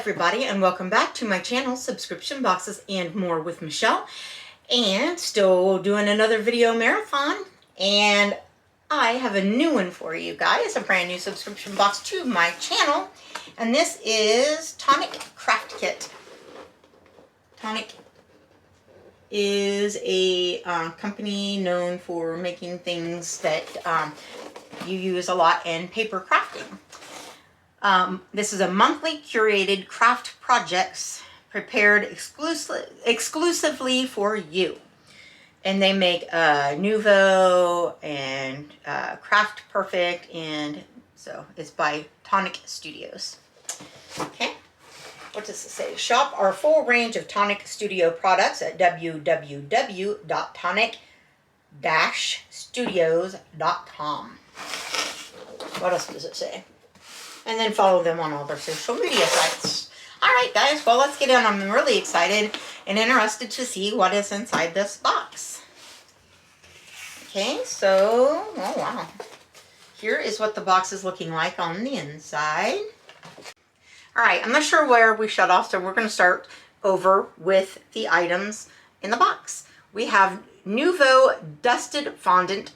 everybody, and welcome back to my channel, Subscription Boxes and More with Michelle. And still doing another video marathon, and I have a new one for you guys, a brand new subscription box to my channel, and this is Tonic Craft Kit. Tonic is a company known for making things that you use a lot in paper crafting. This is a monthly curated craft projects prepared exclusively for you. And they make Nuvo and Craft Perfect, and so it's by Tonic Studios. Okay, what does it say? Shop our full range of Tonic Studio products at www.tonic-studios.com. What else does it say? And then follow them on all their social media sites. All right, guys, well, let's get in. I'm really excited and interested to see what is inside this box. Okay, so, oh, wow. Here is what the box is looking like on the inside. All right, I'm not sure where we shut off, so we're going to start over with the items in the box. We have Nuvo Dusted Fondant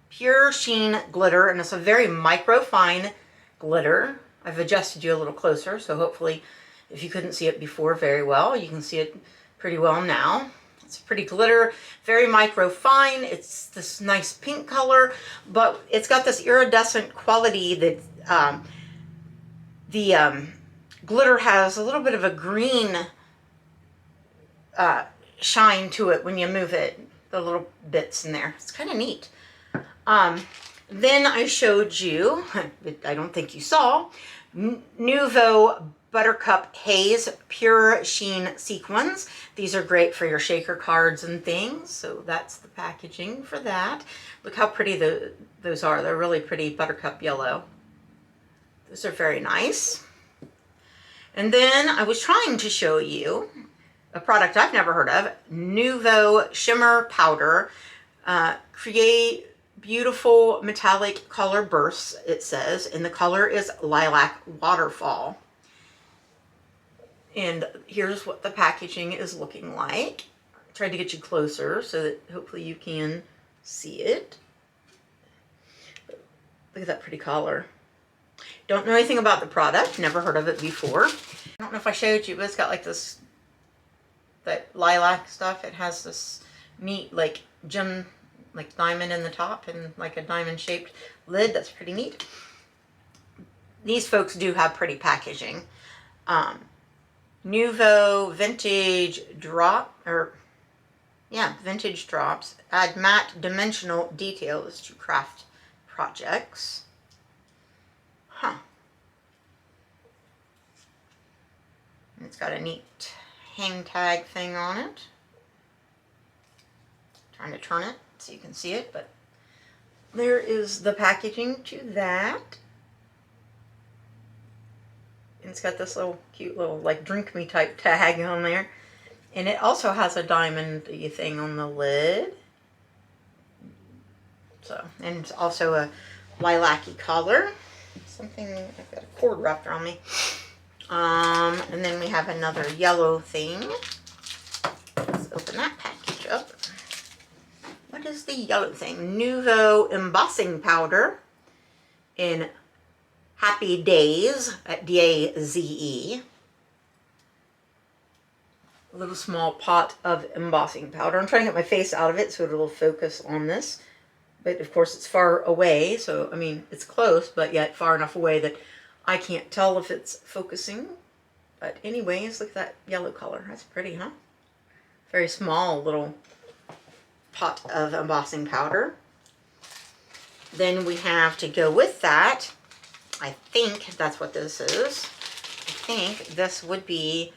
Pure Sheen Glitter, and it's a very micro-fine glitter. I've adjusted you a little closer, so hopefully if you couldn't see it before very well, you can see it pretty well now. It's pretty glitter, very micro fine. It's this nice pink color, but it's got this iridescent quality that the glitter has a little bit of a green shine to it when you move it, the little bits in there. It's kind of neat. Then I showed you, I don't think you saw, Nuvo Buttercup Haze Pure Sheen Sequins. These are great for your shaker cards and things, so that's the packaging for that. Look how pretty those are. They're really pretty buttercup yellow. Those are very nice. And then I was trying to show you a product I've never heard of, Nuvo Shimmer Powder. Create beautiful metallic color bursts, it says, and the color is Lilac Waterfall. And here's what the packaging is looking like. I tried to get you closer so that hopefully you can see it. Look at that pretty color. Don't know anything about the product, never heard of it before. I don't know if I showed you, but it's got like this, that lilac stuff. It has this neat like gem, like diamond in the top and like a diamond shaped lid. That's pretty neat. These folks do have pretty packaging. Nuvo Vintage Drop, Vintage Drops add matte dimensional details to craft projects. Huh. And it's got a neat hang tag thing on it. Trying to turn it so you can see it, but there is the packaging to that. And it's got this little cute little like drink me type tag on there, and it also has a diamond thing on the lid. So, and it's also a lilac-y color. Something, I've got a cord wrapped around me. And then we have another yellow thing. Let's open that package up. What is the yellow thing? Nuvo Embossing Powder in Happy Daze, at D-A-Z-E. A little small pot of embossing powder. I'm trying to get my face out of it so it'll focus on this. But of course it's far away, so I mean it's close, but yet far enough away that I can't tell if it's focusing. But anyways, look at that yellow color. That's pretty, huh? Very small little pot of embossing powder. Then we have, to go with that, I think that's what this is. I think this would be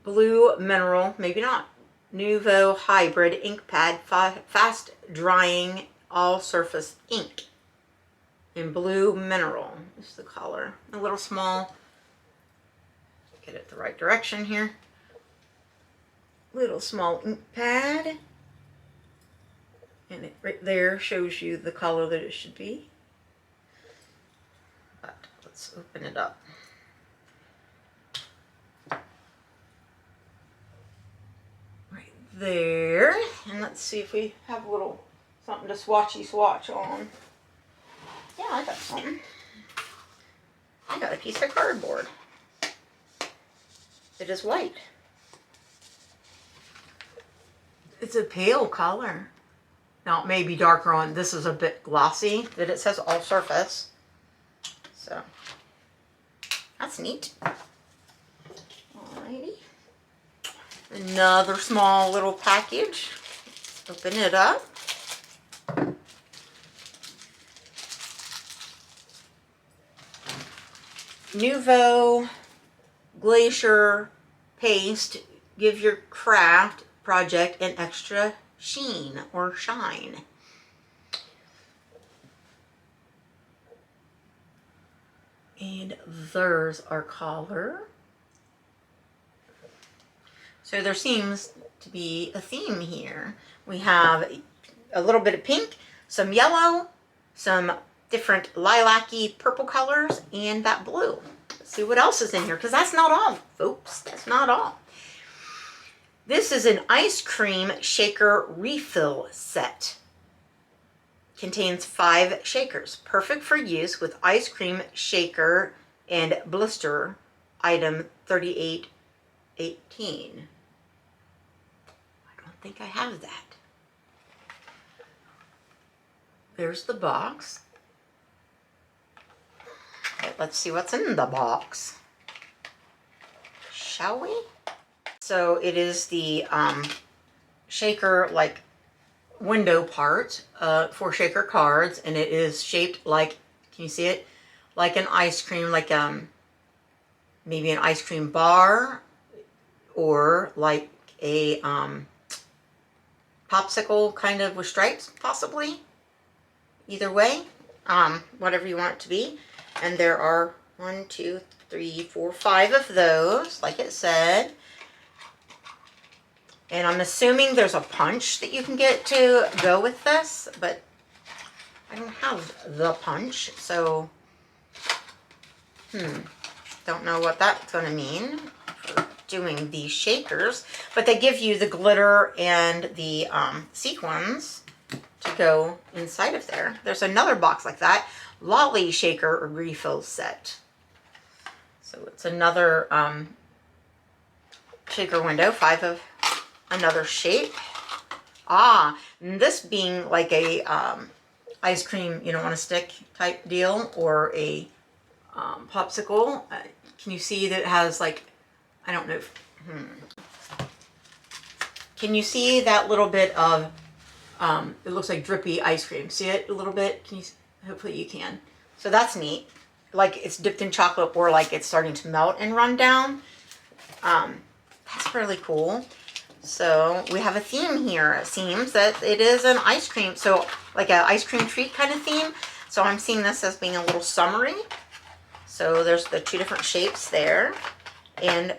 Blue Mineral, maybe not, Nuvo Hybrid Ink Pad Fast Drying All Surface Ink in Blue Mineral. This is the color. A little small, get it the right direction here. Little small ink pad. And it right there shows you the color that it should be. But let's open it up. there. And let's see if we have a little something to swatchy swatch on. Yeah, I got something. I got a piece of cardboard. It is white. It's a pale color. Now it may be darker on, this is a bit glossy, but it says all surface. So, that's neat. Alrighty. Another small little package. Open it up. Nuvo Glacier Paste. Give your craft project an extra sheen or shine. And there's our collar. So there seems to be a theme here. We have a little bit of pink, some yellow, some different lilac-y purple colors, and that blue. Let's see what else is in here, because that's not all, folks. That's not all. This is an ice cream shaker refill set. Contains 5 shakers. Perfect for use with ice cream shaker and blister, item 3818. I don't think I have that. There's the box. Okay, let's see what's in the box. Shall we? So it is the shaker like window part for shaker cards, and it is shaped like, can you see it? Like an ice cream, like maybe an ice cream bar, or like a popsicle kind of with stripes, possibly. Either way, whatever you want it to be. And there are 1, 2, 3, 4, 5 of those, like it said. And I'm assuming there's a punch that you can get to go with this, but I don't have the punch, so don't know what that's going to mean for doing these shakers. But they give you the glitter and the sequins to go inside of there. There's another box like that, Lolly Shaker Refill Set. So it's another shaker window, 5 of another shape. And this being like a ice cream, you know, on a stick type deal, or a popsicle. Can you see that it has like, I don't know if, can you see that little bit of, it looks like drippy ice cream. See it a little bit? Can you, hopefully you can. So that's neat. Like it's dipped in chocolate, or like it's starting to melt and run down. That's really cool. So we have a theme here. It seems that it is an ice cream, so like an ice cream treat kind of theme. So I'm seeing this as being a little summery. So there's the 2 different shapes there, and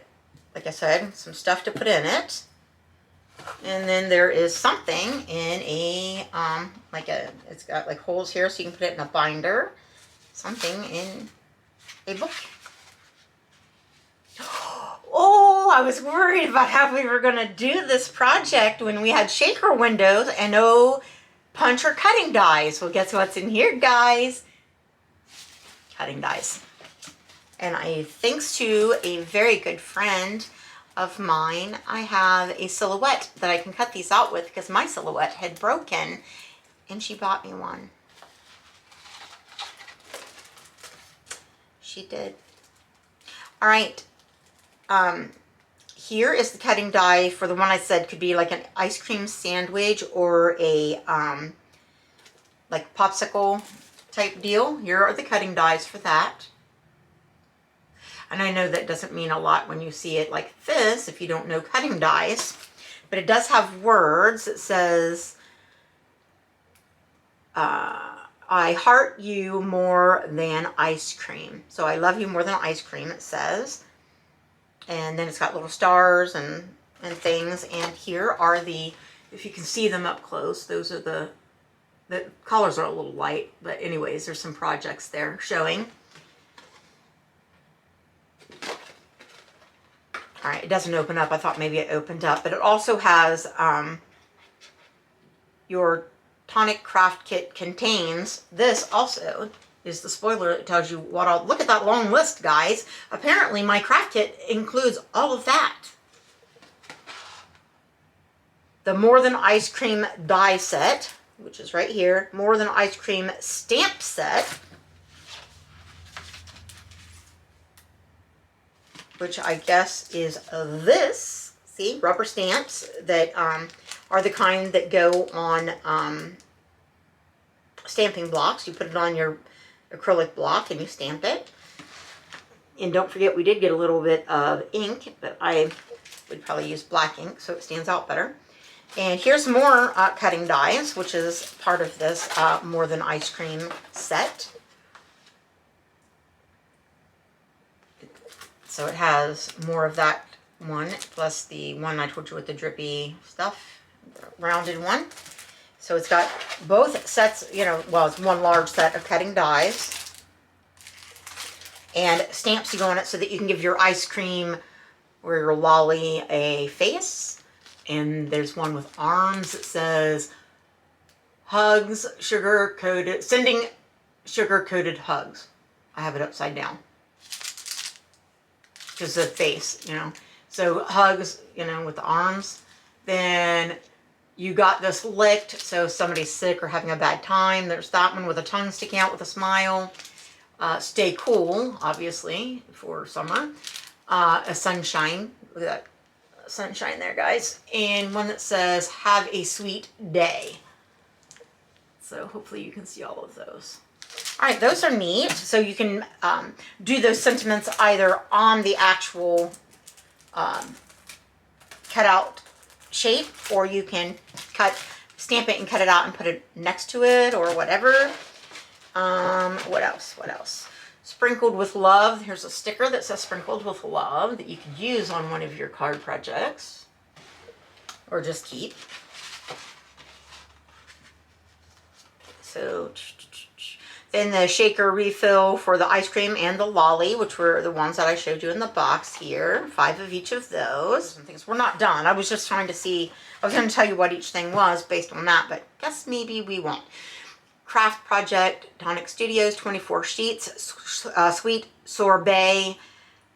like I said, some stuff to put in it. And then there is something in a it's got like holes here, so you can put it in a binder. Something in a book. Oh, I was worried about how we were going to do this project when we had shaker windows and no punch or cutting dies. Well, guess what's in here, guys? Cutting dies. And thanks to a very good friend of mine, I have a silhouette that I can cut these out with, because my silhouette had broken, and she bought me one. She did. All right. Here is the cutting die for the one I said could be like an ice cream sandwich or a like popsicle type deal. Here are the cutting dies for that. And I know that doesn't mean a lot when you see it like this if you don't know cutting dies, but it does have words. It says, I heart you more than ice cream. So I love you more than ice cream, it says. And then it's got little stars and things. And here are the, if you can see them up close, those are the colors are a little light. But anyways, there's some projects there showing. All right, it doesn't open up. I thought maybe it opened up, but it also has your Tonic Craft Kit contains. This also is the spoiler that tells you what all. Look at that long list, guys. Apparently, my craft kit includes all of that. The More Than Ice Cream die set, which is right here. More Than Ice Cream stamp set, which I guess is this. See, rubber stamps that are the kind that go on stamping blocks. You put it on your acrylic block and you stamp it. And don't forget, we did get a little bit of ink, but I would probably use black ink so it stands out better. And here's more cutting dies, which is part of this More Than Ice Cream set. So it has more of that one, plus the one I told you with the drippy stuff, the rounded one. So it's got both sets, you know, well, it's one large set of cutting dies. And stamps to go on it so that you can give your ice cream or your lolly a face. And there's one with arms that says, hugs, sugar-coated, sending sugar-coated hugs. I have it upside down. Just a face, you know. So hugs, you know, with the arms. Then you got this licked, so if somebody's sick or having a bad time. There's that one with a tongue sticking out with a smile. Stay cool, obviously, for summer. A sunshine, look at that sunshine there, guys. And one that says, have a sweet day. So hopefully you can see all of those. All right, those are neat. So you can do those sentiments either on the actual cutout shape, or you can stamp it and cut it out and put it next to it or whatever. What else? What else? Sprinkled with Love. Here's a sticker that says Sprinkled with Love that you could use on one of your card projects or just keep. So then the shaker refill for the ice cream and the lolly, which were the ones that I showed you in the box here. 5 of each of those. And things. We're not done. I was just trying to see. I was going to tell you what each thing was based on that, but guess maybe we won't. Craft Project, Tonic Studios, 24 sheets, Sweet Sorbet,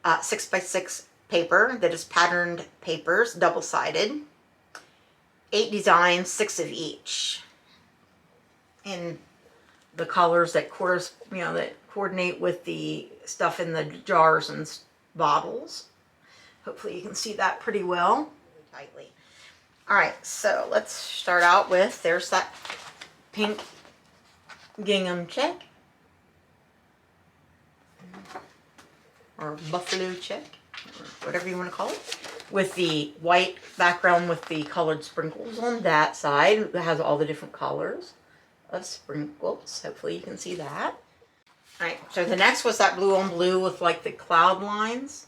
6x6 paper that is patterned papers, double-sided. 8 designs, 6 of each. And the colors that that coordinate with the stuff in the jars and bottles. Hopefully you can see that pretty well. Really tightly. All right, so let's start out with, there's that pink gingham check, or buffalo check, or whatever you want to call it, with the white background with the colored sprinkles on that side. It has all the different colors of sprinkles. Hopefully you can see that. All right, so the next was that blue on blue with like the cloud lines.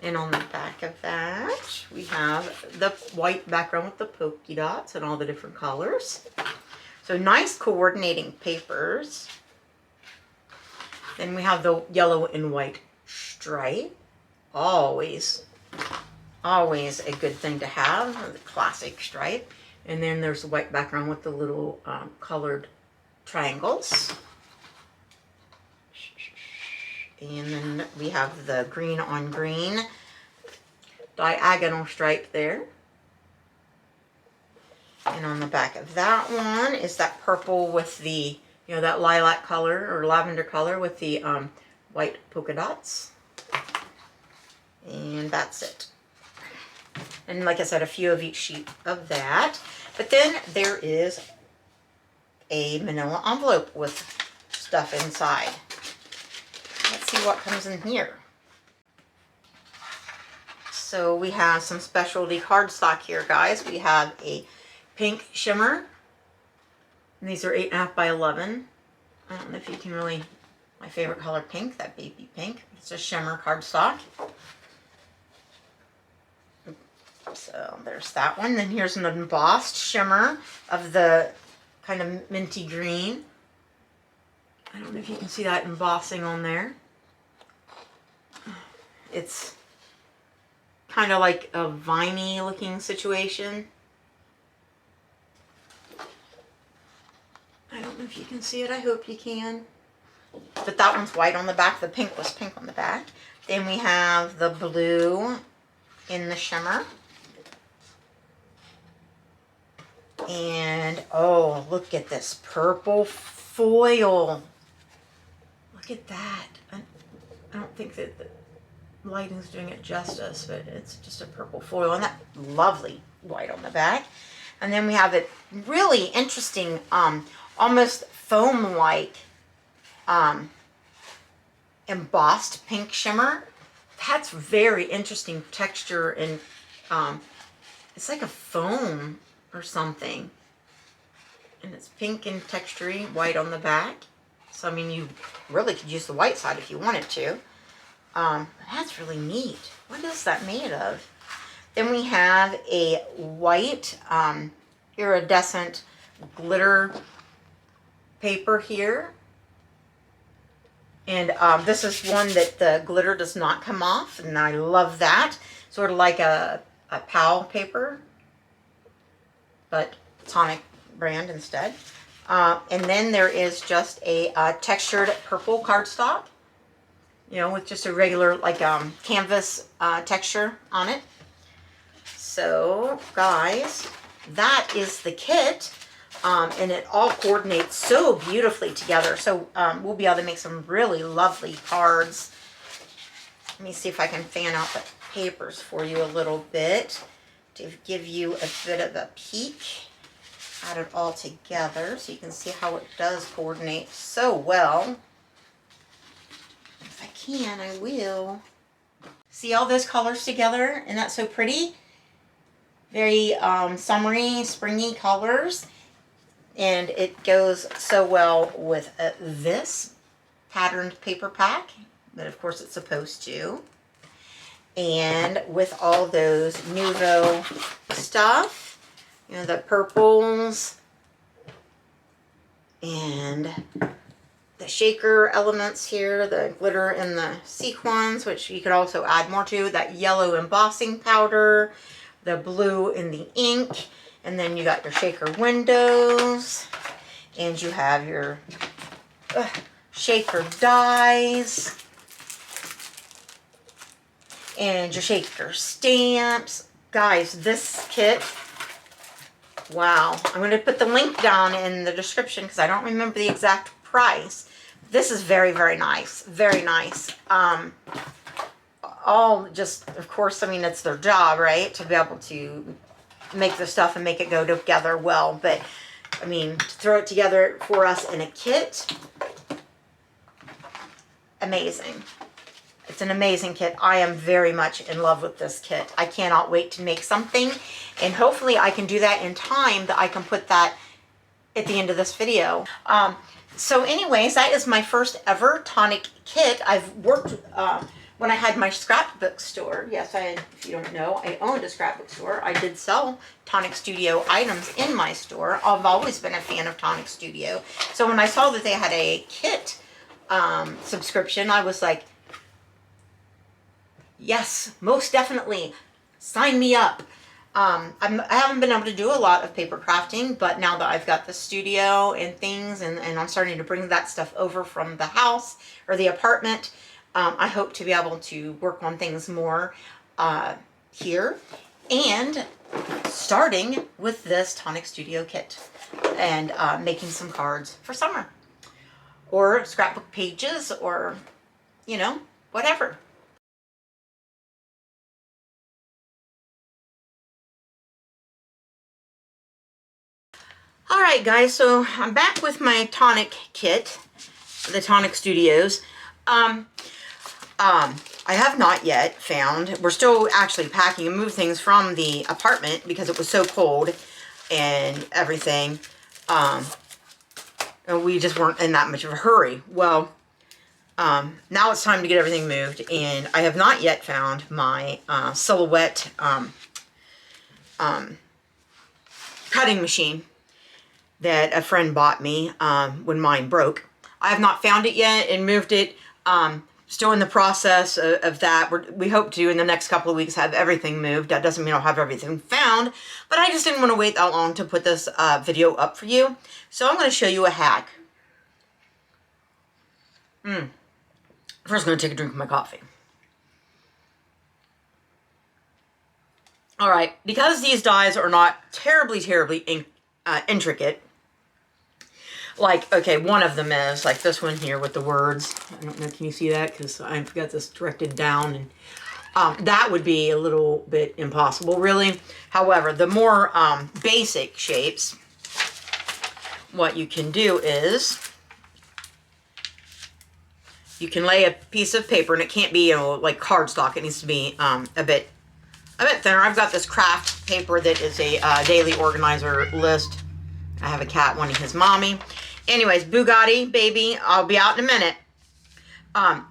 And on the back of that, we have the white background with the polka dots and all the different colors. So nice coordinating papers. Then we have the yellow and white stripe. Always a good thing to have, the classic stripe. And then there's the white background with the little colored triangles. And then we have the green on green diagonal stripe there. And on the back of that one is that purple with the, that lilac color or lavender color with the white polka dots. And that's it. And like I said, a few of each sheet of that. But then there is a manila envelope with stuff inside. Let's see what comes in here. So we have some specialty cardstock here, guys. We have a pink shimmer. And these are 8.5 by 11. I don't know if you can really, my favorite color pink, that baby pink. It's a shimmer cardstock. So there's that one. Then here's an embossed shimmer of the kind of minty green. I don't know if you can see that embossing on there. It's kind of like a viney looking situation. I don't know if you can see it. I hope you can. But that one's white on the back. The pink was pink on the back. Then we have the blue in the shimmer. And, oh, look at this purple foil. Look at that. I don't think that the lighting's doing it justice, but it's just a purple foil. And that lovely white on the back. And then we have a really interesting, almost foam-like embossed pink shimmer. That's very interesting texture, and it's like a foam or something. And it's pink and textury, white on the back. So, I mean, you really could use the white side if you wanted to. That's really neat. What is that made of? Then we have a white iridescent glitter paper here. And this is one that the glitter does not come off, and I love that. Sort of like a POW paper, but Tonic brand instead. And then there is just a textured purple cardstock, you know, with just a regular like canvas texture on it. So guys, that is the kit. And it all coordinates so beautifully together. So we'll be able to make some really lovely cards. Let me see if I can fan out the papers for you a little bit to give you a bit of a peek at it all together, so you can see how it does coordinate so well. If I can, I will. See all those colors together? Isn't that so pretty? Very summery, springy colors. And it goes so well with this patterned paper pack, that of course it's supposed to. And with all those Nuvo stuff, you know, the purples and the shaker elements here, the glitter and the sequins, which you could also add more to, that yellow embossing powder, the blue in the ink, and then you got your shaker windows, and you have your shaker dies, and your shaker stamps. Guys, this kit, wow. I'm going to put the link down in the description because I don't remember the exact price. This is very, very nice. Very nice. All just, of course, I mean, it's their job, right? To be able to make the stuff and make it go together well. But, I mean, to throw it together for us in a kit, amazing. It's an amazing kit. I am very much in love with this kit. I cannot wait to make something. And hopefully I can do that in time that I can put that at the end of this video. So anyways, that is my first ever Tonic kit. I've worked, when I had my scrapbook store, yes, if you don't know, I owned a scrapbook store. I did sell Tonic Studio items in my store. I've always been a fan of Tonic Studio. So when I saw that they had a kit subscription, I was like, yes, most definitely, sign me up. I haven't been able to do a lot of paper crafting, but now that I've got the studio and things, and I'm starting to bring that stuff over from the house or the apartment, I hope to be able to work on things more here, and starting with this Tonic Studio kit and making some cards for summer or scrapbook pages or, you know, whatever. Alright guys, so I'm back with my Tonic kit, the Tonic Studios. I have not yet found, we're still actually packing and moving things from the apartment because it was so cold and everything. And we just weren't in that much of a hurry. Well, now it's time to get everything moved, and I have not yet found my silhouette cutting machine that a friend bought me when mine broke. I have not found it yet and moved it. still in the process of that. We hope to, in the next couple of weeks, have everything moved. That doesn't mean I'll have everything found, but I just didn't want to wait that long to put this video up for you. So I'm going to show you a hack. First, I'm going to take a drink of my coffee. All right, because these dies are not terribly intricate, like, okay, one of them is, like this one here with the words. I don't know, can you see that? Because I've got this directed down, and that would be a little bit impossible, really. However, the more basic shapes, what you can do is, you can lay a piece of paper, and it can't be, you know, like cardstock. It needs to be a bit thinner. I've got this craft paper that is a daily organizer list. I have a cat wanting his mommy. Anyways, Bugatti, baby, I'll be out in a minute.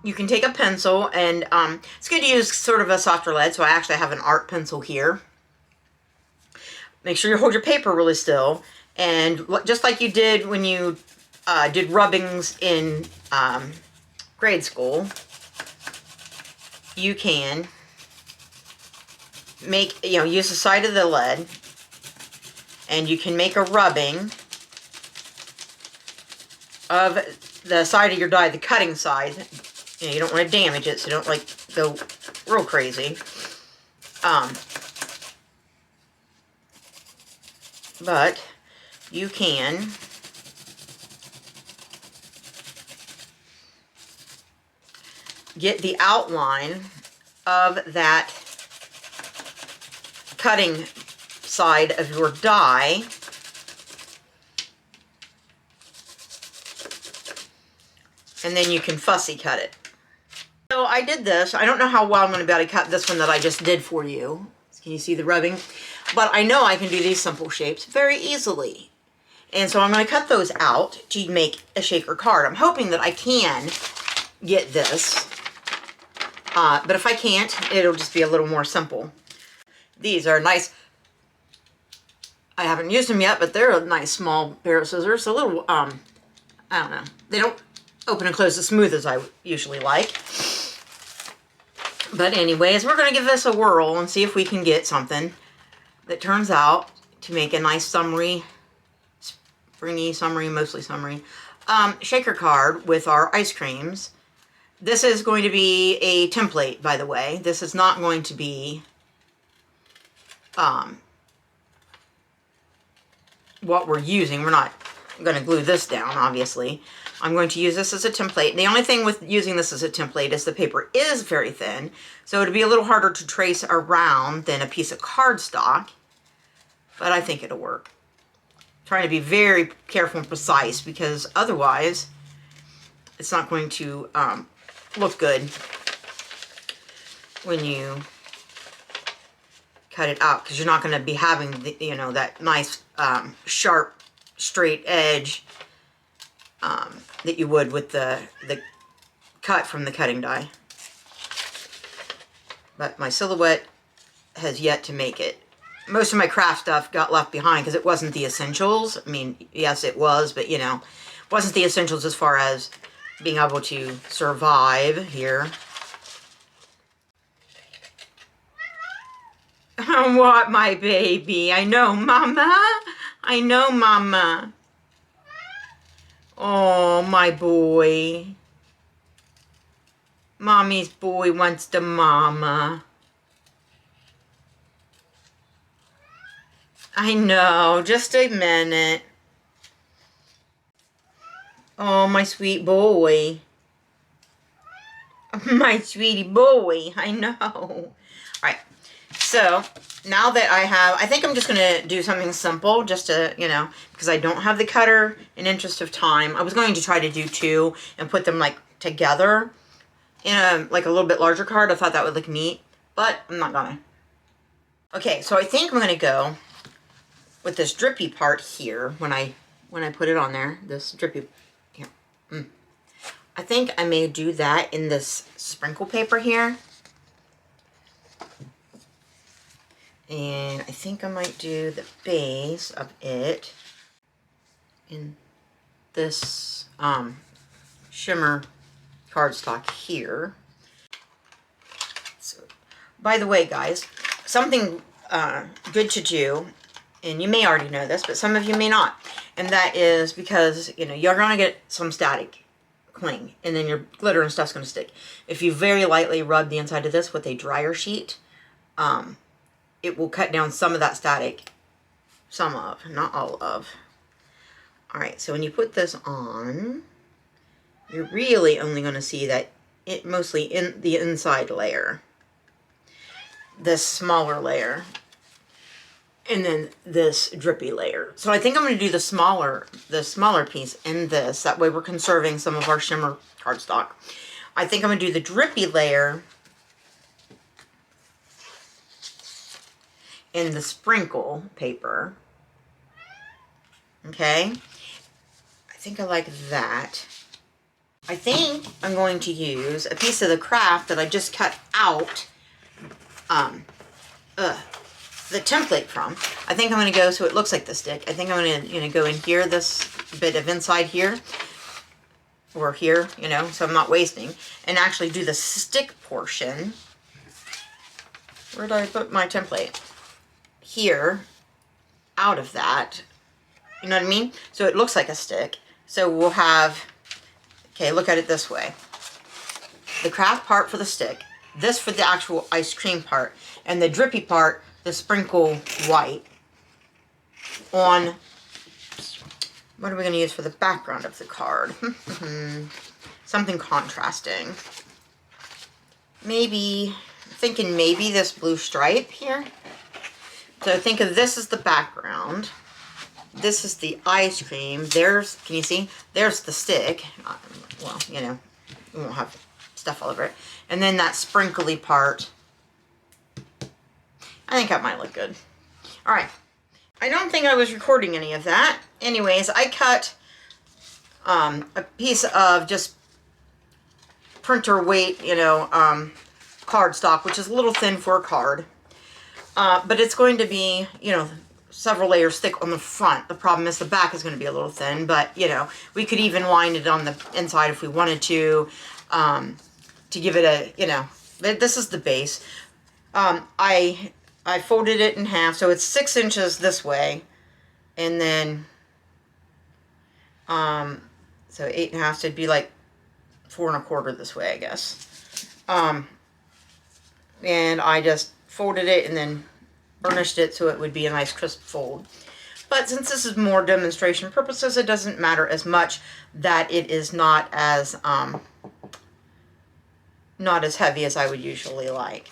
You can take a pencil, and it's good to use sort of a softer lead, so I actually have an art pencil here. Make sure you hold your paper really still, and just like you did when you did rubbings in grade school, you can make, you know, use the side of the lead, and you can make a rubbing of the side of your die, the cutting side. You know, you don't want to damage it, so don't like go real crazy. But you can get the outline of that cutting side of your die, and then you can fussy cut it. So I did this. I don't know how well I'm going to be able to cut this one that I just did for you. Can you see the rubbing? But I know I can do these simple shapes very easily. And so I'm going to cut those out to make a shaker card. I'm hoping that I can get this. But if I can't, it'll just be a little more simple. These are nice. I haven't used them yet, but they're a nice small pair of scissors. A little, I don't know. They don't open and close as smooth as I usually like. But anyways, we're going to give this a whirl and see if we can get something that turns out to make a nice summery, springy, summery, mostly summery, shaker card with our ice creams. This is going to be a template, by the way. This is not going to be what we're using. We're not going to glue this down, obviously. I'm going to use this as a template. The only thing with using this as a template is the paper is very thin, so it'll be a little harder to trace around than a piece of cardstock, but I think it'll work. I'm trying to be very careful and precise, because otherwise it's not going to look good when you cut it out, because you're not going to be having the, you know, that nice sharp straight edge that you would with the cut from the cutting die. But my silhouette has yet to make it. Most of my craft stuff got left behind because it wasn't the essentials. I mean, yes, it was, but you know, it wasn't the essentials as far as being able to survive here. What, my baby? I know, Mama. I know, Mama. Oh, my boy. Mommy's boy wants the mama. I know, just a minute. Oh, my sweet boy. My sweetie boy, I know. All right, so now that I think I'm just going to do something simple just to, you know, because I don't have the cutter in interest of time. I was going to try to do two and put them like together in a like a little bit larger card. I thought that would look neat, but I'm not gonna. Okay, so I think I'm gonna go with this drippy part here when I put it on there. This drippy here. I think I may do that in this sprinkle paper here. And I think I might do the base of it in this Shimmer cardstock here. So, by the way, guys, something good to do, and you may already know this, but some of you may not, and that is because, you know, you're going to get some static cling, and then your glitter and stuff's going to stick. If you very lightly rub the inside of this with a dryer sheet, it will cut down some of that static. Some of, not all of. Alright, so when you put this on, you're really only going to see that it mostly in the inside layer. This smaller layer. And then this drippy layer. So I think I'm going to do the smaller piece in this. That way we're conserving some of our shimmer cardstock. I think I'm going to do the drippy layer in the sprinkle paper. Okay. I think I like that. I think I'm going to use a piece of the craft that I just cut out the template from. I think I'm going to go so it looks like the stick. I think I'm going to, go in here, this bit of inside here, or here, so I'm not wasting, and actually do the stick portion. Where did I put my template? Here, out of that. You know what I mean? So it looks like a stick. So we'll have, okay, look at it this way. The craft part for the stick, this for the actual ice cream part, and the drippy part, the sprinkle white, on, what are we going to use for the background of the card? Something contrasting. Maybe, thinking maybe this blue stripe here. So think of this as the background. This is the ice cream. There's, can you see? There's the stick. Well, we won't have stuff all over it. And then that sprinkly part. I think that might look good. All right. I don't think I was recording any of that. Anyways, I cut a piece of just printer weight, cardstock, which is a little thin for a card. But it's going to be, several layers thick on the front. The problem is the back is going to be a little thin, but, we could even line it on the inside if we wanted to give it a, this is the base. I folded it in half, so it's 6 inches this way, and then, so 8.5, so it'd be like 4 1/4 this way, I guess. And I just folded it and then burnished it so it would be a nice crisp fold. But since this is more demonstration purposes, it doesn't matter as much that it is not as heavy as I would usually like.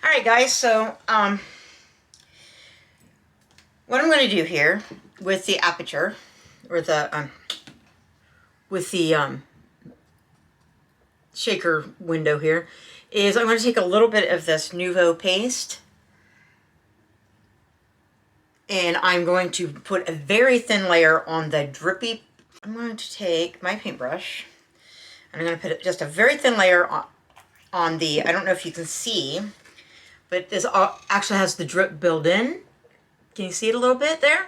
Alright guys, so what I'm going to do here with the aperture, or the shaker window here, is I'm going to take a little bit of this Nuvo paste, and I'm going to put a very thin layer on the drippy. I'm going to take my paintbrush, and I'm going to put just a very thin layer on the, I don't know if you can see, but this actually has the drip built in. Can you see it a little bit there?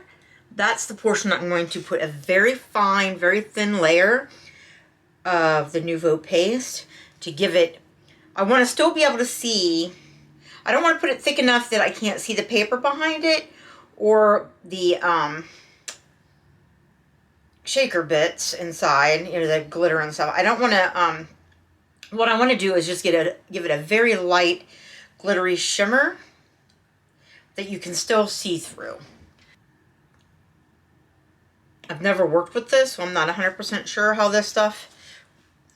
That's the portion that I'm going to put a very fine, very thin layer of the Nuvo paste to give it, I want to still be able to see, I don't want to put it thick enough that I can't see the paper behind it, or the shaker bits inside, the glitter and stuff. I don't want to, what I want to do is just give it a very light, glittery shimmer that you can still see through. I've never worked with this, so I'm not 100% sure how this stuff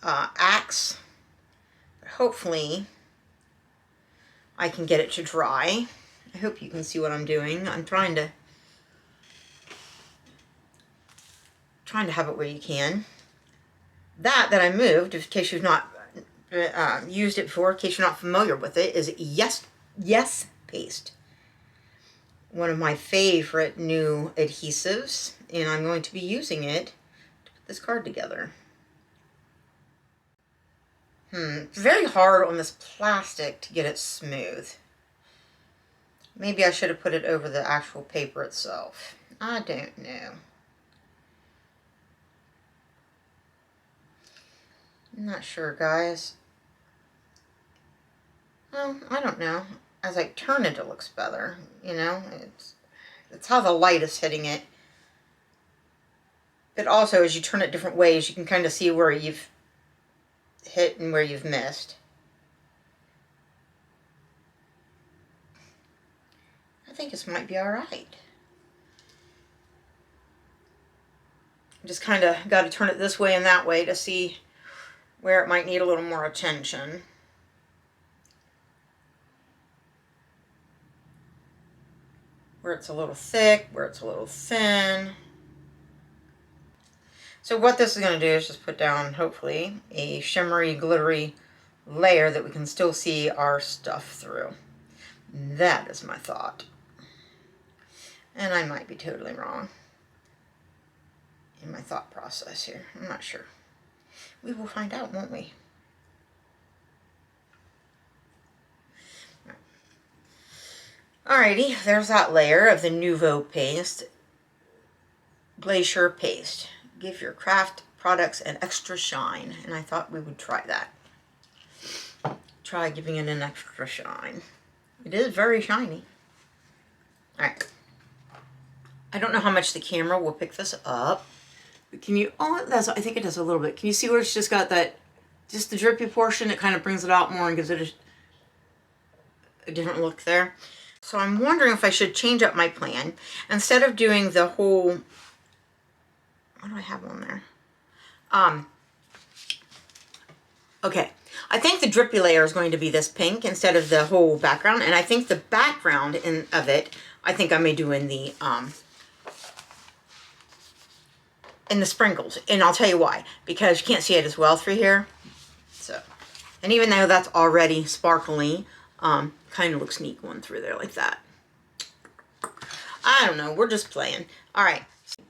acts. But hopefully I can get it to dry. I hope you can see what I'm doing. I'm trying to have it where you can. That I moved, in case you've not used it before, in case you're not familiar with it, is Yes Paste. One of my favorite new adhesives, and I'm going to be using it to put this card together. It's very hard on this plastic to get it smooth. Maybe I should have put it over the actual paper itself. I don't know. I'm not sure, guys. Well, I don't know. As I turn it, it looks better. You know, it's how the light is hitting it. But also, as you turn it different ways, you can kind of see where you've hit and where you've missed. I think this might be all right. Just kind of got to turn it this way and that way to see where it might need a little more attention. Where it's a little thick, where it's a little thin. So what this is going to do is just put down, hopefully, a shimmery, glittery layer that we can still see our stuff through. That is my thought. And I might be totally wrong in my thought process here. I'm not sure. We will find out, won't we? Alrighty, there's that layer of the Nuvo paste. Glacier paste. Give your craft products an extra shine. And I thought we would try that. Try giving it an extra shine. It is very shiny. Alright. I don't know how much the camera will pick this up. But can you, oh, I think it does a little bit. Can you see where it's just got that, just the drippy portion? It kind of brings it out more and gives it a different look there. So I'm wondering if I should change up my plan. Instead of doing the whole, what do I have on there? Okay. I think the drippy layer is going to be this pink instead of the whole background. And I think the background of it, I think I may do in the sprinkles. And I'll tell you why. Because you can't see it as well through here. So, and even though that's already sparkly, kind of looks neat going through there like that. I don't know. We're just playing. All right.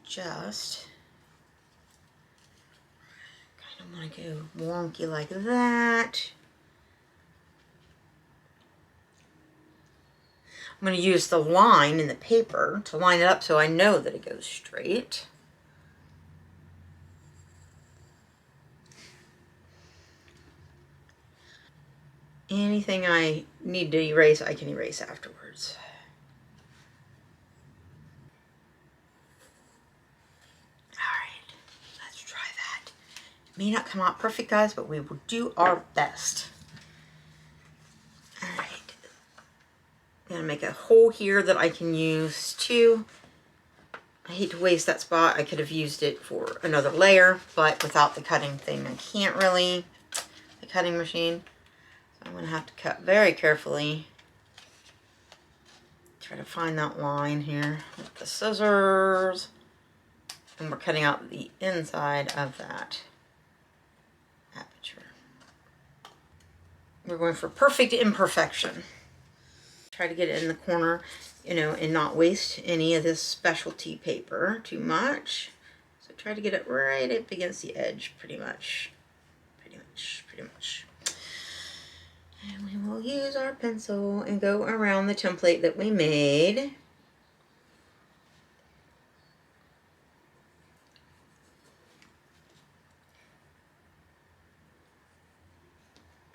Just kind of want to go wonky like that. I'm going to use the line in the paper to line it up so I know that it goes straight. Anything I need to erase, I can erase afterwards. Alright, let's try that. It may not come out perfect, guys, but we will do our best. Alright. I'm going to make a hole here that I can use too. I hate to waste that spot. I could have used it for another layer, but without the cutting thing, I can't really. The cutting machine. I'm going to have to cut very carefully. Try to find that line here with the scissors. And we're cutting out the inside of that aperture. We're going for perfect imperfection. Try to get it in the corner, you know, and not waste any of this specialty paper too much. So try to get it right up against the edge, pretty much. Pretty much. And we will use our pencil and go around the template that we made.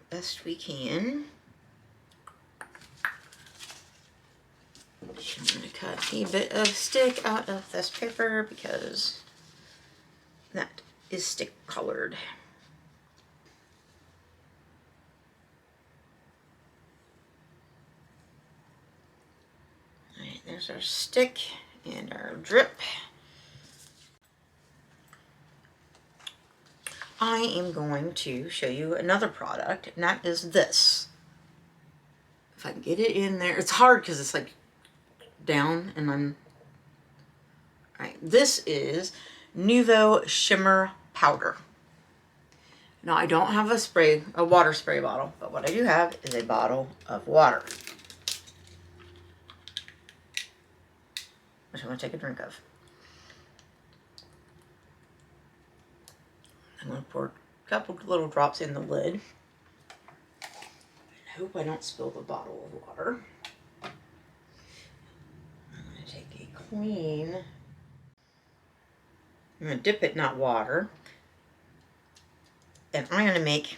Best we can. I'm going to cut a bit of stick out of this paper because that is stick colored. Alright, there's our stick and our drip. I am going to show you another product, and that is this. If I can get it in there. It's hard because it's like down and I'm... Alright, this is Nuvo Shimmer Powder. Now I don't have a water spray bottle, but what I do have is a bottle of water, which I'm going to take a drink of. I'm going to pour a couple little drops in the lid. I hope I don't spill the bottle of water. I'm going to take a clean... I'm going to dip it in that water. and I'm going to make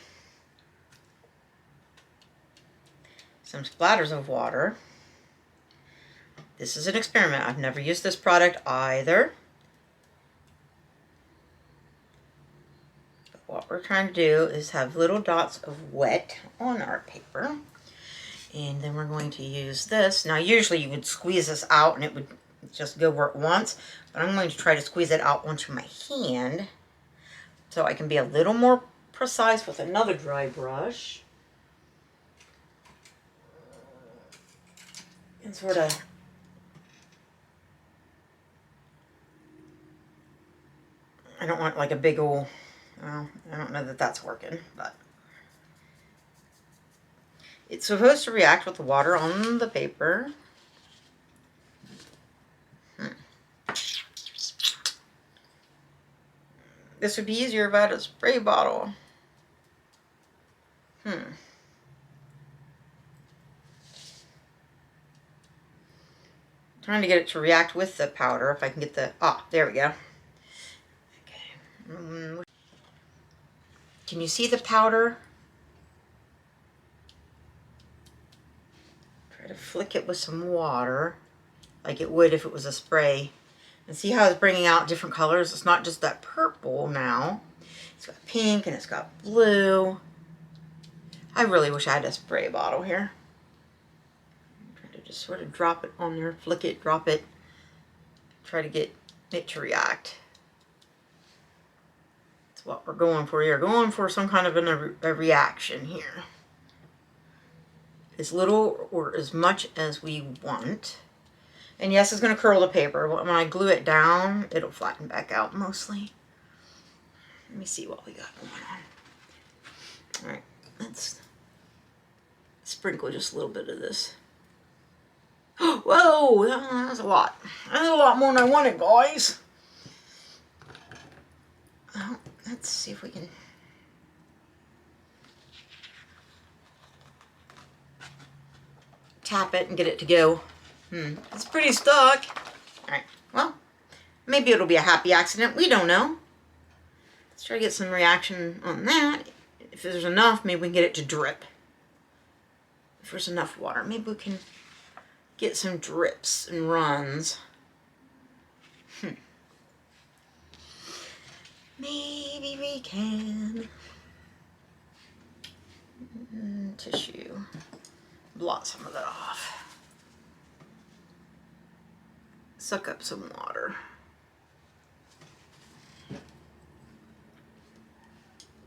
some splatters of water. This is an experiment. I've never used this product either. But what we're trying to do is have little dots of wet on our paper. And then we're going to use this. Now usually you would squeeze this out and it would just go where it wants. But I'm going to try to squeeze it out onto my hand so I can be a little more precise with another dry brush. And sort of I don't want like a big old, well, I don't know that that's working, but it's supposed to react with the water on the paper. This would be easier if I had a spray bottle. Trying to get it to react with the powder. If I can get the, there we go. Okay. Can you see the powder? Try to flick it with some water, like it would if it was a spray. And see how it's bringing out different colors? It's not just that purple now. It's got pink and it's got blue. I really wish I had a spray bottle here. I'm trying to just sort of drop it on there, flick it, drop it. Try to get it to react. That's what we're going for here. Going for some kind of a reaction here. As little or as much as we want. And yes, it's going to curl the paper, but when I glue it down, it'll flatten back out mostly. Let me see what we got going on. Alright, let's sprinkle just a little bit of this. Whoa, that was a lot. That's a lot more than I wanted, guys. Well, let's see if we can... tap it and get it to go. It's pretty stuck. Alright, well, maybe it'll be a happy accident. We don't know. Let's try to get some reaction on that. If there's enough, maybe we can get it to drip. If there's enough water, maybe we can get some drips and runs. Maybe we can. Tissue. Blot some of that off. Suck up some water.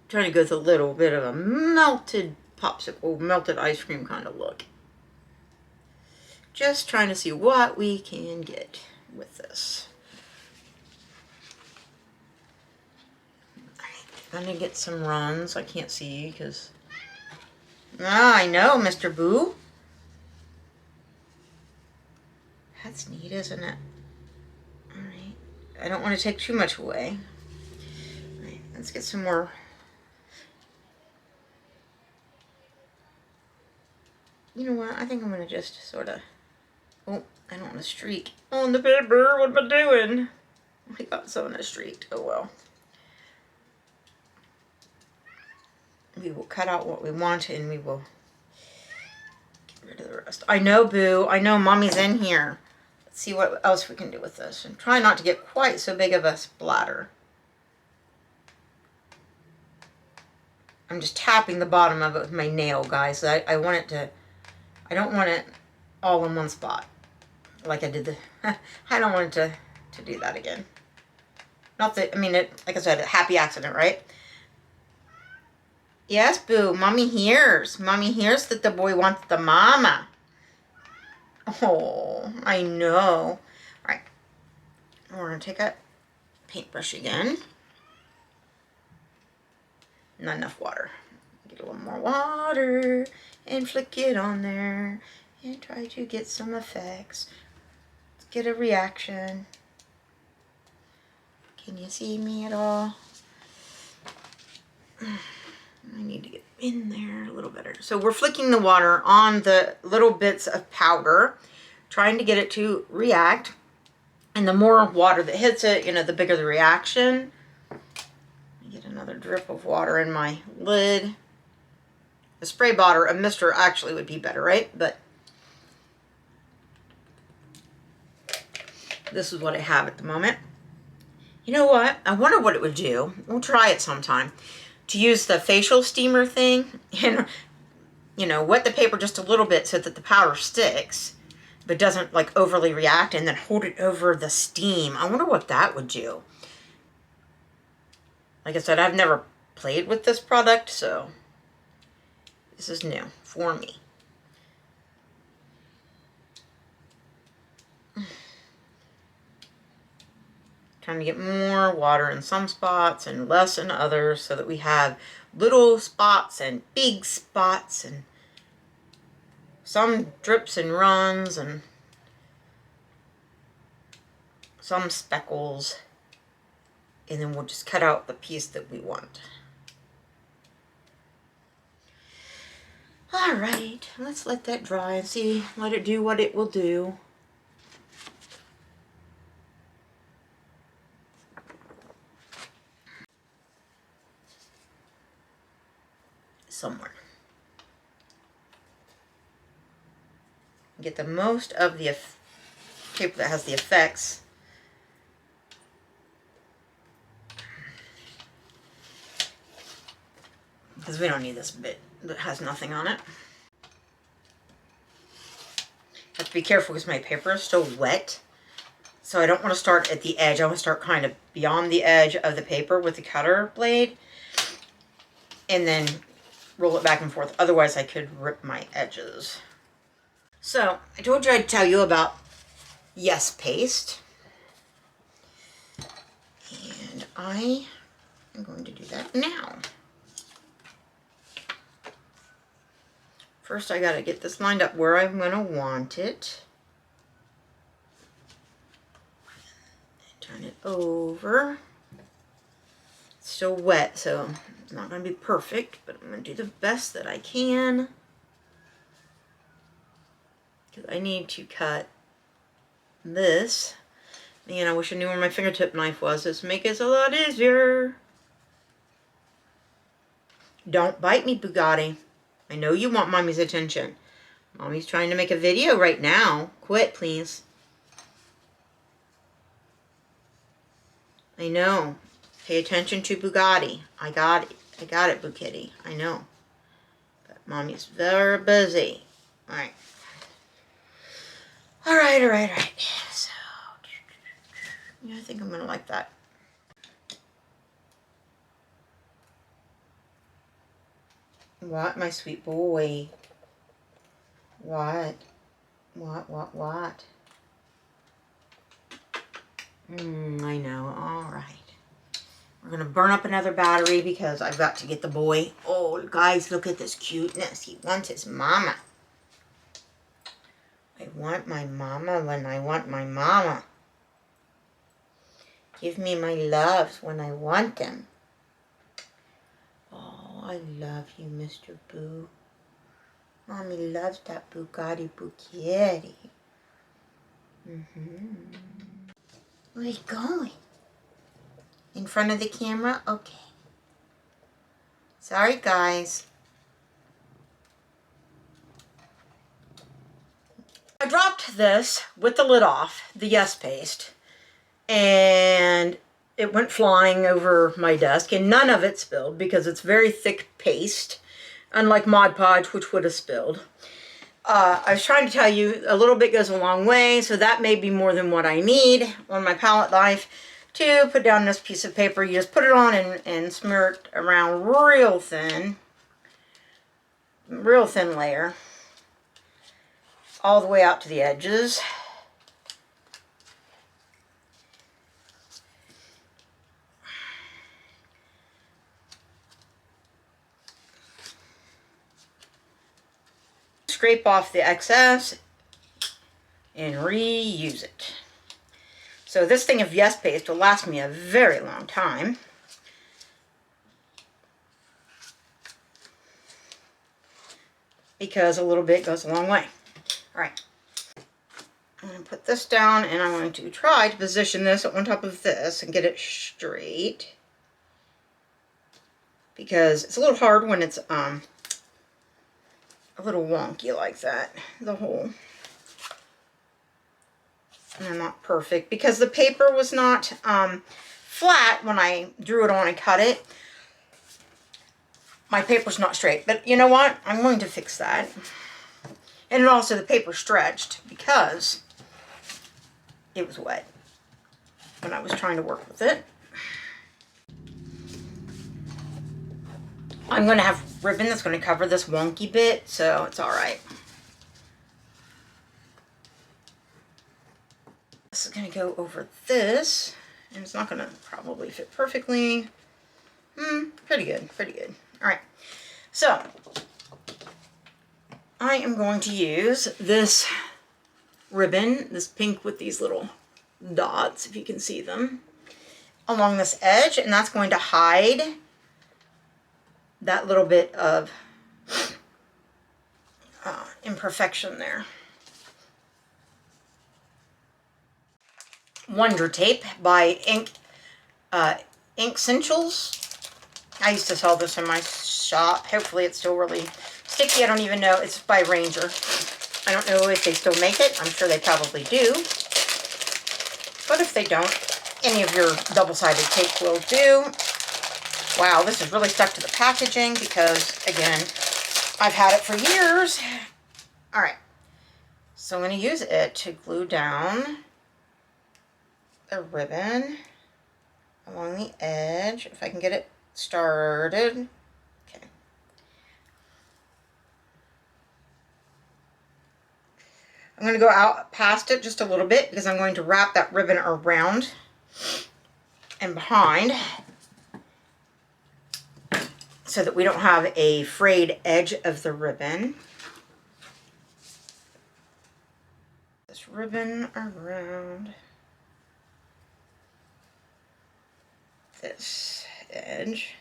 Trying to go with a little bit of a melted popsicle, melted ice cream kind of look. Just trying to see what we can get with this. I'm gonna get some runs. I can't see because... I know, Mr. Boo. That's neat, isn't it? Alright. I don't want to take too much away. Alright, let's get some more. You know what? I think I'm going to just sort of... Oh, I don't want to streak on the paper. What am I doing? I got some of streaked. Oh well. We will cut out what we want and we will get rid of the rest. I know, Boo. I know Mommy's in here. Let's see what else we can do with this. And try not to get quite so big of a splatter. I'm just tapping the bottom of it with my nail, guys. I want it to... I don't want it all in one spot. Like I did the... I don't want it to do that again. Not that... I mean, like I said, a happy accident, right? Yes, Boo. Mommy hears. Mommy hears that the boy wants the mama. Oh, I know. All right. We're going to take a paintbrush again. Not enough water. Get a little more water and flick it on there and try to get some effects. Let's get a reaction. Can you see me at all? I need to get in there a little better. So we're flicking the water on the little bits of powder, trying to get it to react. And the more water that hits it, you know, the bigger the reaction. Get Another drip of water in my lid. A spray bottle, a mister actually would be better, right? But this is what I have at the moment. You know what? I wonder what it would do. We'll try it sometime. To use the facial steamer thing and, you know, wet the paper just a little bit so that the powder sticks, but doesn't like overly react, and then hold it over the steam. I wonder what that would do. Like I said, I've never played with this product, so this is new for me. Trying to get more water in some spots and less in others so that we have little spots and big spots and some drips and runs and some speckles. And then we'll just cut out the piece that we want. All right, let's let that dry and see, let it do what it will do. Somewhere. Get the most of the paper that has the effects. Because we don't need this bit that has nothing on it. Have to be careful because my paper is still wet. So I don't want to start at the edge. I want to start kind of beyond the edge of the paper with the cutter blade. And then roll it back and forth. Otherwise I could rip my edges. So I told you I'd tell you about Yes Paste. And I am going to do that now. First I gotta get this lined up where I'm gonna want it. Turn it over. It's still wet, so it's not gonna be perfect, but I'm gonna do the best that I can. Because I need to cut this. Man, I wish I knew where my fingertip knife was. This would make it a lot easier. Don't bite me, Bugatti. I know you want Mommy's attention. Mommy's trying to make a video right now. Quit, please. I know. Pay attention to Bugatti. I got it. I got it, Bukitty. I know. But Mommy's very busy. Alright. Alright. So, yeah, I think I'm going to like that. What, my sweet boy? What? What? I know. Alright. We're going to burn up another battery because I've got to get the boy. Oh, guys, look at this cuteness. He wants his mama. I want my mama when I want my mama. Give me my loves when I want them. Oh, I love you, Mr. Boo. Mommy loves that Bugatti Bukitty. Where are you going? In front of the camera? Okay. Sorry, guys. I dropped this with the lid off, the Yes Paste, and it went flying over my desk, and none of it spilled because it's very thick paste, unlike Mod Podge, which would have spilled. I was trying to tell you a little bit goes a long way, so that may be more than what I need on my palette knife to put down this piece of paper. You just put it on and smear it around real thin layer, all the way out to the edges. Scrape off the excess and reuse it. So this thing of Yes Paste will last me a very long time. Because a little bit goes a long way. Alright. I'm going to put this down and I'm going to try to position this on top of this and get it straight. because it's a little hard when it's a little wonky like that, the hole. And they're not perfect because the paper was not flat when I drew it on and cut it. My paper's not straight, but you know what? I'm going to fix that. And also the paper stretched because it was wet when I was trying to work with it. I'm going to have ribbon that's going to cover this wonky bit, so it's all right. This is going to go over this, and it's not going to probably fit perfectly. Pretty good, pretty good. All right, so I am going to use this ribbon, this pink with these little dots, if you can see them, along this edge, and that's going to hide that little bit of imperfection there. Wonder Tape by Essentials. I used to sell this in my shop. Hopefully it's still really sticky. I don't even know. It's by Ranger. I don't know if they still make it. I'm sure they probably do. But if they don't, any of your double-sided tape will do. Wow, this is really stuck to the packaging because, again, I've had it for years. All right. So I'm going to use it to glue down the ribbon along the edge, if I can get it started. Okay. I'm going to go out past it just a little bit because I'm going to wrap that ribbon around and behind so that we don't have a frayed edge of the ribbon. This ribbon around this edge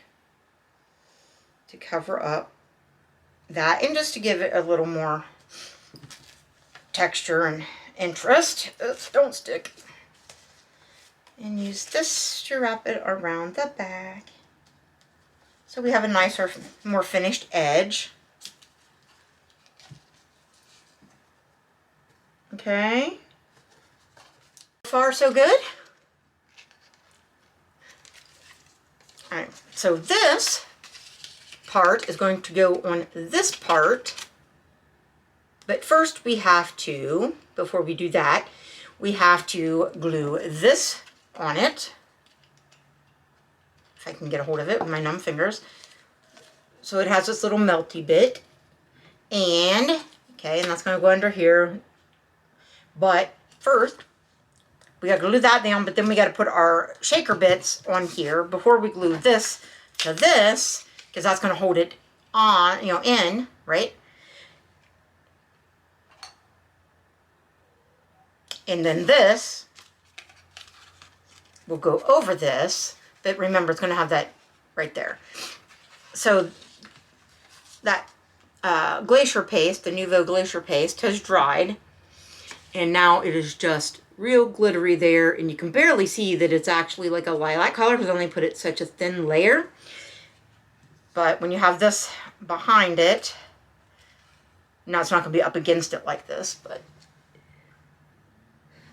to cover up that, and just to give it a little more texture and interest. Oops, don't stick. And use this to wrap it around the back so we have a nicer, more finished edge. Okay. So far, so good. All right, so this part is going to go on this part, but first we have to, before we do that, we have to glue this on it. If I can get a hold of it with my numb fingers. So it has this little melty bit, and, okay, and that's going to go under here, but first, we got to glue that down, but then we got to put our shaker bits on here before we glue this to this, because that's going to hold it on, you know, in, right? And then this will go over this, but remember, it's going to have that right there. So that glacier paste, the Nuvo glacier paste, has dried, and now it is just real glittery there, and you can barely see that it's actually like a lilac color because I only put it such a thin layer. But when you have this behind it, now it's not going to be up against it like this, but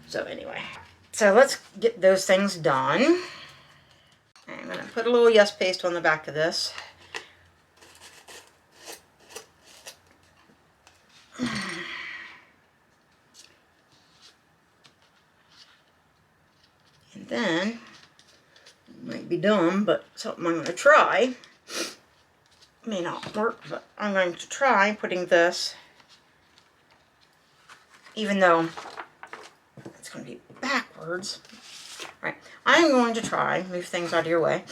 so anyway. So let's get those things done. I'm going to put a little Yes paste on the back of this. And then, it might be dumb, but something I'm going to try. May not work, but I'm going to try putting this, even though it's going to be backwards. All right, I'm going to try, move things out of your way,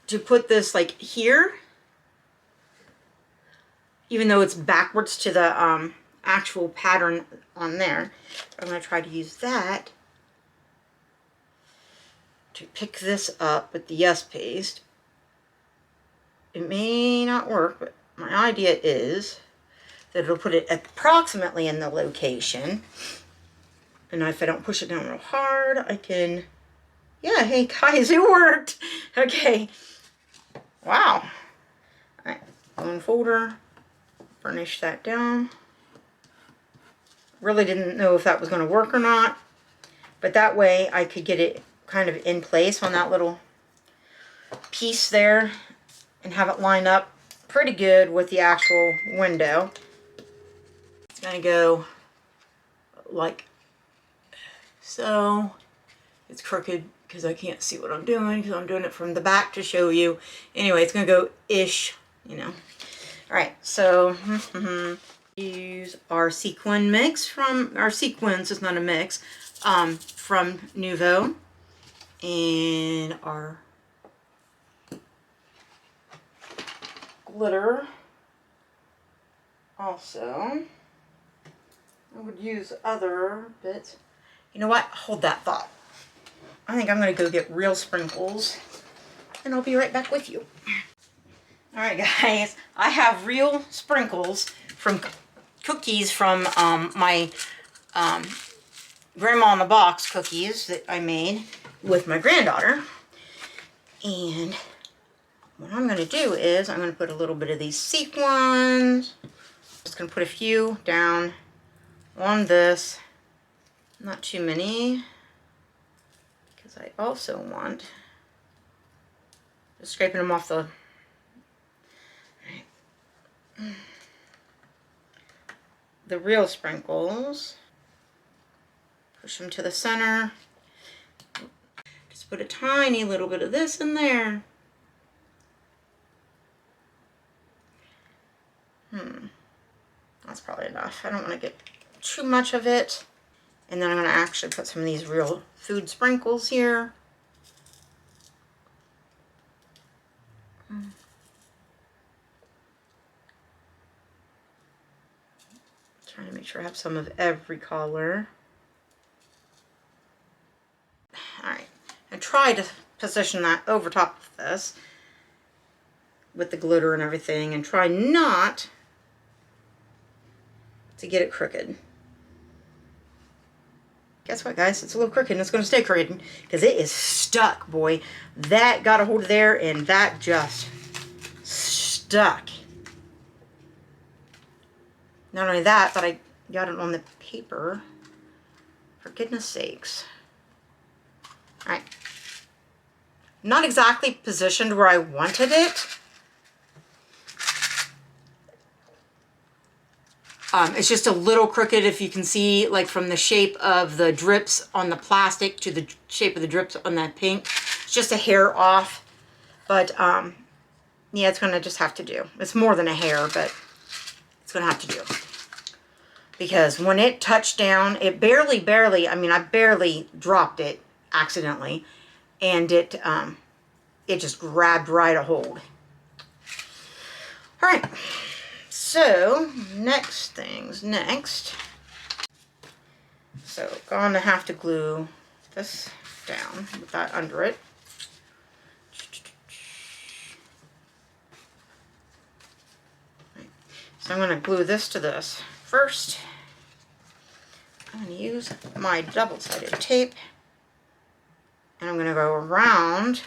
to put this like here, even though it's backwards to the actual pattern on there. I'm going to try to use that to pick this up with the Yes paste. It may not work, but my idea is that it'll put it approximately in the location. And if I don't push it down real hard, I can, yeah, hey guys, it worked. Okay. Wow. bone folder, burnish that down. Really didn't know if that was going to work or not, but that way I could get it kind of in place on that little piece there and have it line up pretty good with the actual window. It's going to go like so. It's crooked because I can't see what I'm doing because I'm doing it from the back to show you. Anyway, it's going to go ish, you know. All right, so use our sequin mix from, our sequins is not a mix, from Nuvo, and our glitter also. I would use other bits. You know what? Hold that thought. I think I'm going to go get real sprinkles, and I'll be right back with you. Alright guys, I have real sprinkles from cookies from my Grandma in the Box cookies that I made with my granddaughter. And what I'm going to do is I'm going to put a little bit of these sequins. Just going to put a few down on this. Not too many, because I also want, just scraping them off the, real sprinkles. Push them to the center. Just put a tiny little bit of this in there. That's probably enough. I don't want to get too much of it. And then I'm going to actually put some of these real food sprinkles here. Trying to make sure I have some of every color. Alright, I tried to position that over top of this with the glitter and everything, and try not to get it crooked. Guess what, guys? It's a little crooked, and it's going to stay crooked because it is stuck, boy. That got a hold of there, and that just stuck. Not only that, but I got it on the paper. For goodness sakes. Alright. Not exactly positioned where I wanted it. It's just a little crooked, if you can see, like from the shape of the drips on the plastic to the shape of the drips on that pink. It's just a hair off. But, yeah, it's going to just have to do. It's more than a hair, but it's going to have to do. Because when it touched down, it barely, I mean, I barely dropped it accidentally. And it just grabbed right a hold. Alright. So, next things next. So, going to have to glue this down with that under it. So I'm going to glue this to this. First, I'm going to use my double-sided tape, and I'm going to go around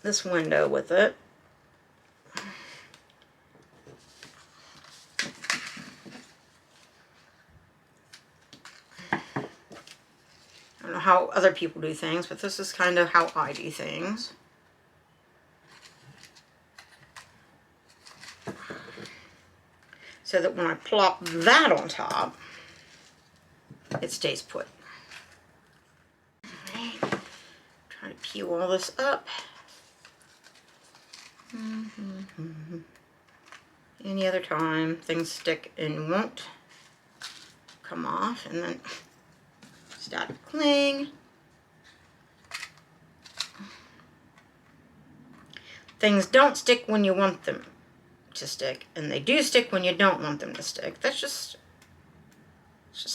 this window with it. I don't know how other people do things, but this is kind of how I do things. So that when I plop that on top, it stays put. Alright. Try to peel all this up. Any other time, things stick and won't come off, and then start to cling. Things don't stick when you want them to stick, and they do stick when you don't want them to stick. It's just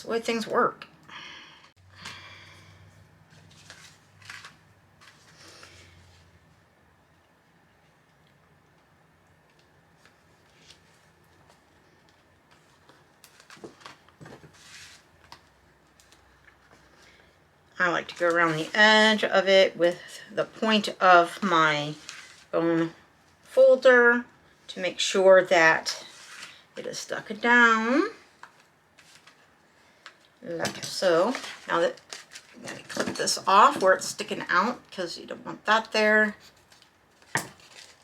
the way things work. I like to go around the edge of it with the point of my bone folder to make sure that it is stuck down. Like so. Now that I'm going to clip this off where it's sticking out because you don't want that there.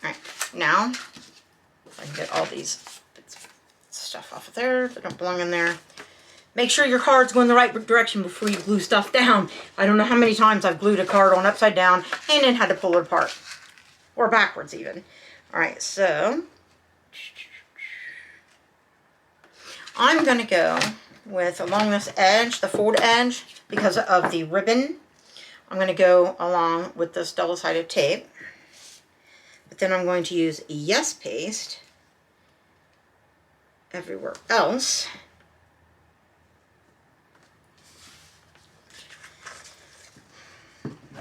Alright, now if I can get all these stuff off of there that don't belong in there. Make sure your card's going the right direction before you glue stuff down. I don't know how many times I've glued a card on upside down and then had to pull it apart. Or backwards even. Alright, so I'm going to go with, along this edge, the fold edge, because of the ribbon, I'm going to go along with this double-sided tape. But then I'm going to use Yes Paste everywhere else.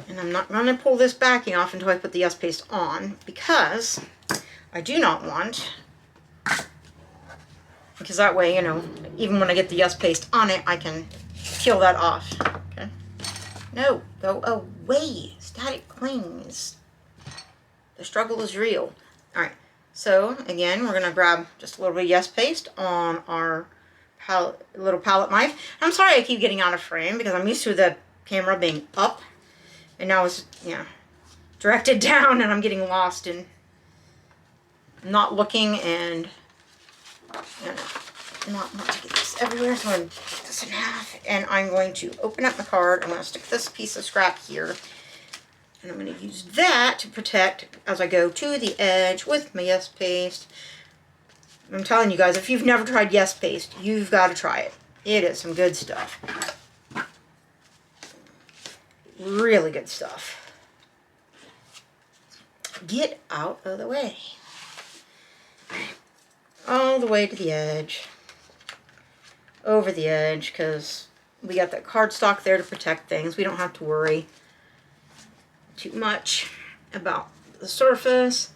And I'm not going to pull this backing off until I put the Yes Paste on, because I do not want, because that way, you know, even when I get the Yes Paste on it, I can peel that off. Okay. No, go away. Static clings. The struggle is real. Alright, so again, we're going to grab just a little bit of Yes Paste on our little palette knife. I'm sorry I keep getting out of frame because I'm used to the camera being up. And now it's, yeah, directed down, and I'm getting lost in not looking and not want to get this everywhere. So I'm going to cut this in half, and I'm going to open up my card. I'm going to stick this piece of scrap here, and I'm going to use that to protect as I go to the edge with my Yes Paste. I'm telling you guys, if you've never tried Yes Paste, you've got to try it. It is some good stuff. Really good stuff. Get out of the way. All the way to the edge. Over the edge, because we got that cardstock there to protect things. We don't have to worry too much about the surface.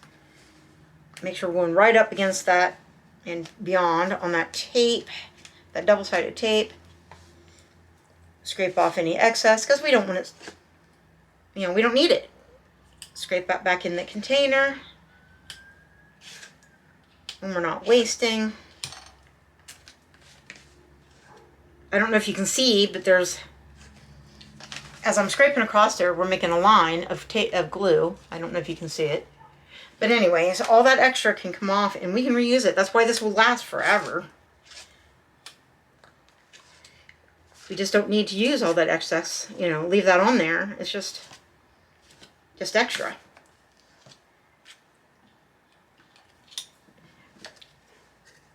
Make sure we're going right up against that and beyond on that tape, that double-sided tape. Scrape off any excess because we don't want it, you know, we don't need it. Scrape that back in the container when we're not wasting. I don't know if you can see, but there's, as I'm scraping across there, we're making a line of glue. I don't know if you can see it. But anyways, all that extra can come off and we can reuse it. That's why this will last forever. We just don't need to use all that excess, you know, leave that on there. It's just extra.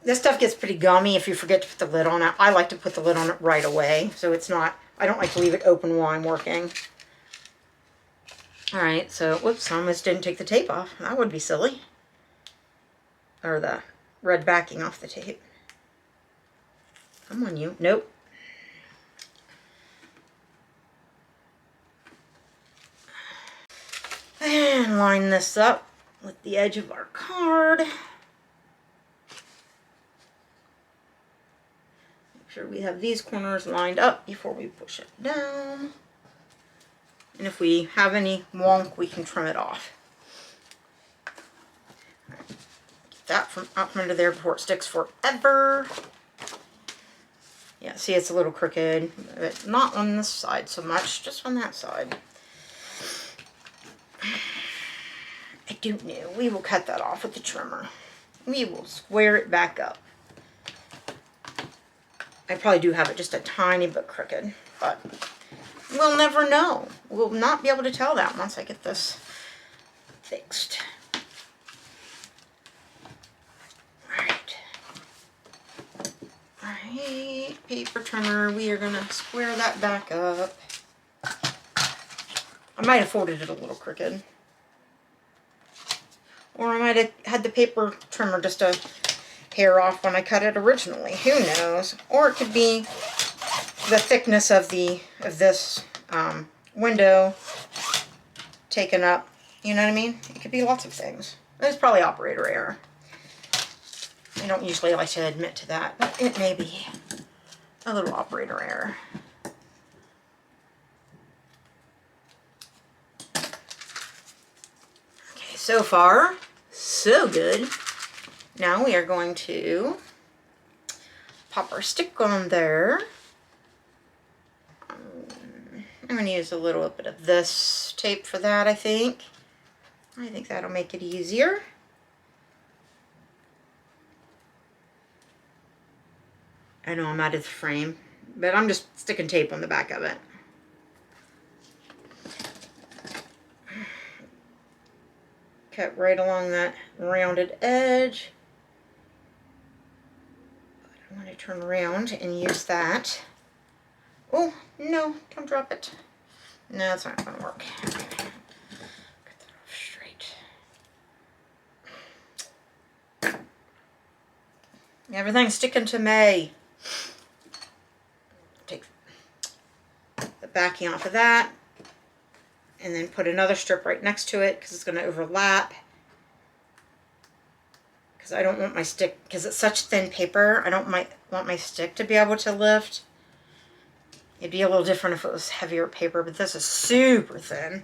This stuff gets pretty gummy if you forget to put the lid on it. I like to put the lid on it right away, so it's not, I don't like to leave it open while I'm working. Alright, so, whoops, I almost didn't take the tape off. That would be silly. Or the red backing off the tape. Come on, you. Nope. And line this up with the edge of our card. Make sure we have these corners lined up before we push it down. And if we have any wonk, we can trim it off. Right. Get that from out from under there before it sticks forever. Yeah, see, it's a little crooked, but not on this side so much, just on that side. I don't know. We will cut that off with the trimmer. We will square it back up. I probably do have it just a tiny bit crooked, but we'll never know. We'll not be able to tell that once I get this fixed. Alright. Alright, paper trimmer. We are going to square that back up. I might have folded it a little crooked. Or I might have had the paper trimmer just a hair off when I cut it originally. Who knows? Or it could be the thickness of this window taken up. You know what I mean? It could be lots of things. It's probably operator error. I don't usually like to admit to that, but it may be a little operator error. So far, So good. Now we are going to pop our stick on there. I'm going to use a little bit of this tape for that, I think. I think that'll make it easier. I know I'm out of the frame, but I'm just sticking tape on the back of it. Cut right along that rounded edge. I'm going to turn around and use that. Oh, no, don't drop it. No, that's not going to work. Okay. Get that off straight. Everything's sticking to me. Take the backing off of that, and then put another strip right next to it because it's going to overlap. Because I don't want my stick, because it's such thin paper, I don't want my stick to be able to lift. It'd be a little different if it was heavier paper, but this is super thin.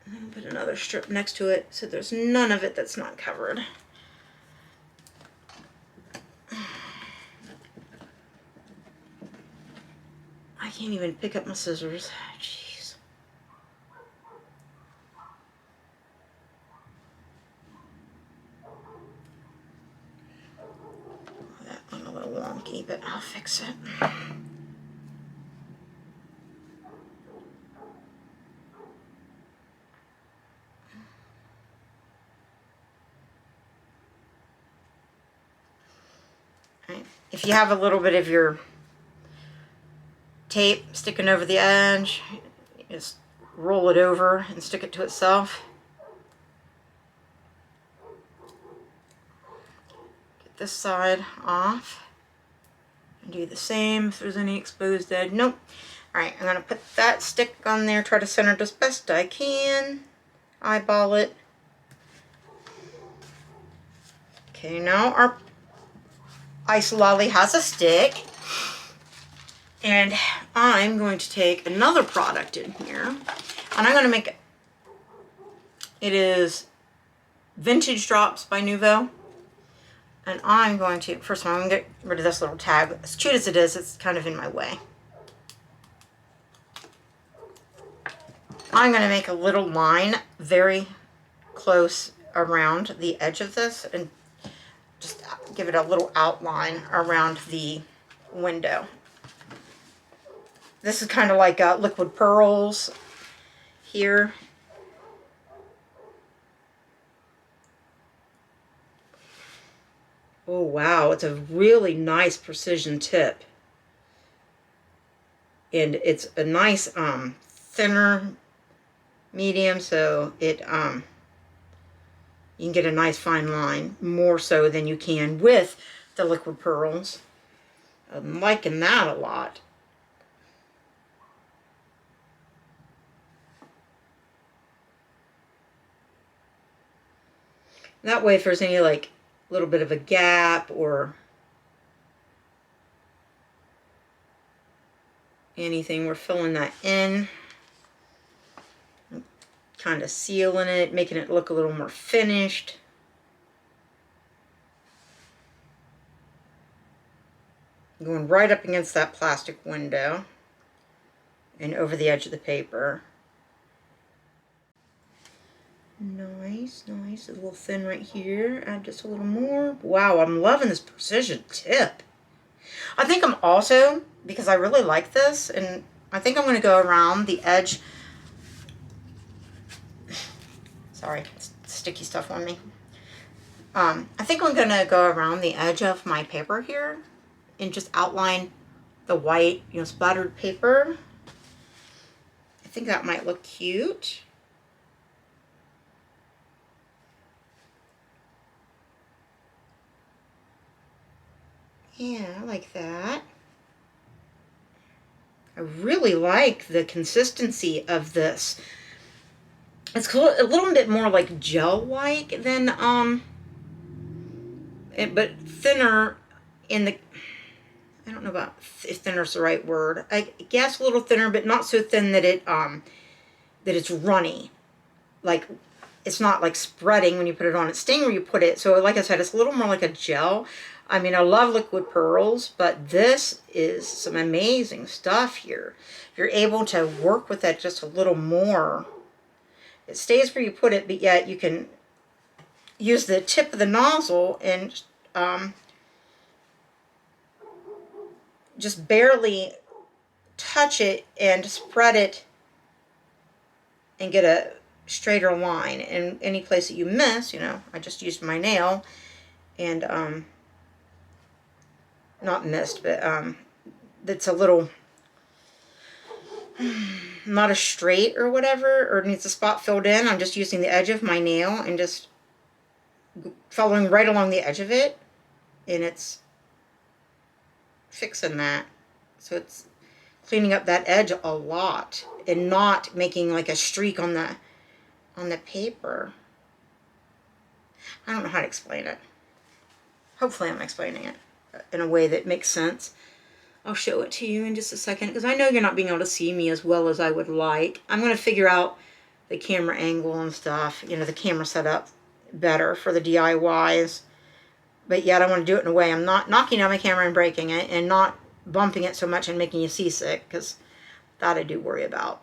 And then put another strip next to it so there's none of it that's not covered. I can't even pick up my scissors. Jeez. That went a little wonky, but I'll fix it. Right. If you have a little bit of your tape sticking over the edge, just roll it over and stick it to itself. Get this side off and do the same if there's any exposed edge. Nope. Alright, I'm going to put that stick on there, try to center it as best I can. Eyeball it. Okay, now our ice lolly has a stick. And I'm going to take another product in here, and I'm going to make it is Vintage Drops by Nuvo. And I'm going to, first of all, I'm going to get rid of this little tag. As cute as it is, it's kind of in my way. I'm going to make a little line very close around the edge of this and just give it a little outline around the window. This is kind of like liquid pearls here. Oh wow, it's a really nice precision tip. And it's a nice thinner medium, so it you can get a nice fine line, more so than you can with the liquid pearls. I'm liking that a lot. That way, if there's any like little bit of a gap or anything, we're filling that in, kind of sealing it, making it look a little more finished. Going right up against that plastic window and over the edge of the paper. Nice, nice. A little thin right here. Add just a little more. Wow, I'm loving this precision tip. I think I'm also, because I really like this, and I think I'm going to go around the edge. Sorry, sticky stuff on me. I think I'm going to go around the edge of my paper here and just outline the white, splattered paper. I think that might look cute. Yeah, I like that. I really like the consistency of this. It's a little bit more like gel-like than, but thinner in the, I don't know about if thinner is the right word. I guess a little thinner, but not so thin that it, that it's runny. like, it's not like spreading when you put it on. It's staying where you put it. So like I said, it's a little more like a gel. I mean, I love liquid pearls, but this is some amazing stuff here. You're able to work with it just a little more. It stays where you put it, but yet you can use the tip of the nozzle and just barely touch it and spread it and get a straighter line. And any place that you miss, you know, I just used my nail and not missed, but that's a little not as straight or whatever, or needs a spot filled in. I'm just using the edge of my nail and just following right along the edge of it, and it's fixing that. So it's cleaning up that edge a lot and not making like a streak on the paper. I don't know how to explain it. Hopefully I'm explaining it in a way that makes sense. I'll show it to you in just a second, because I know you're not being able to see me as well as I would like. I'm going to figure out the camera angle and stuff, you know, the camera setup better for the DIYs. But yet I want to do it in a way I'm not knocking down my camera and breaking it, and not bumping it so much and making you seasick, because that I do worry about.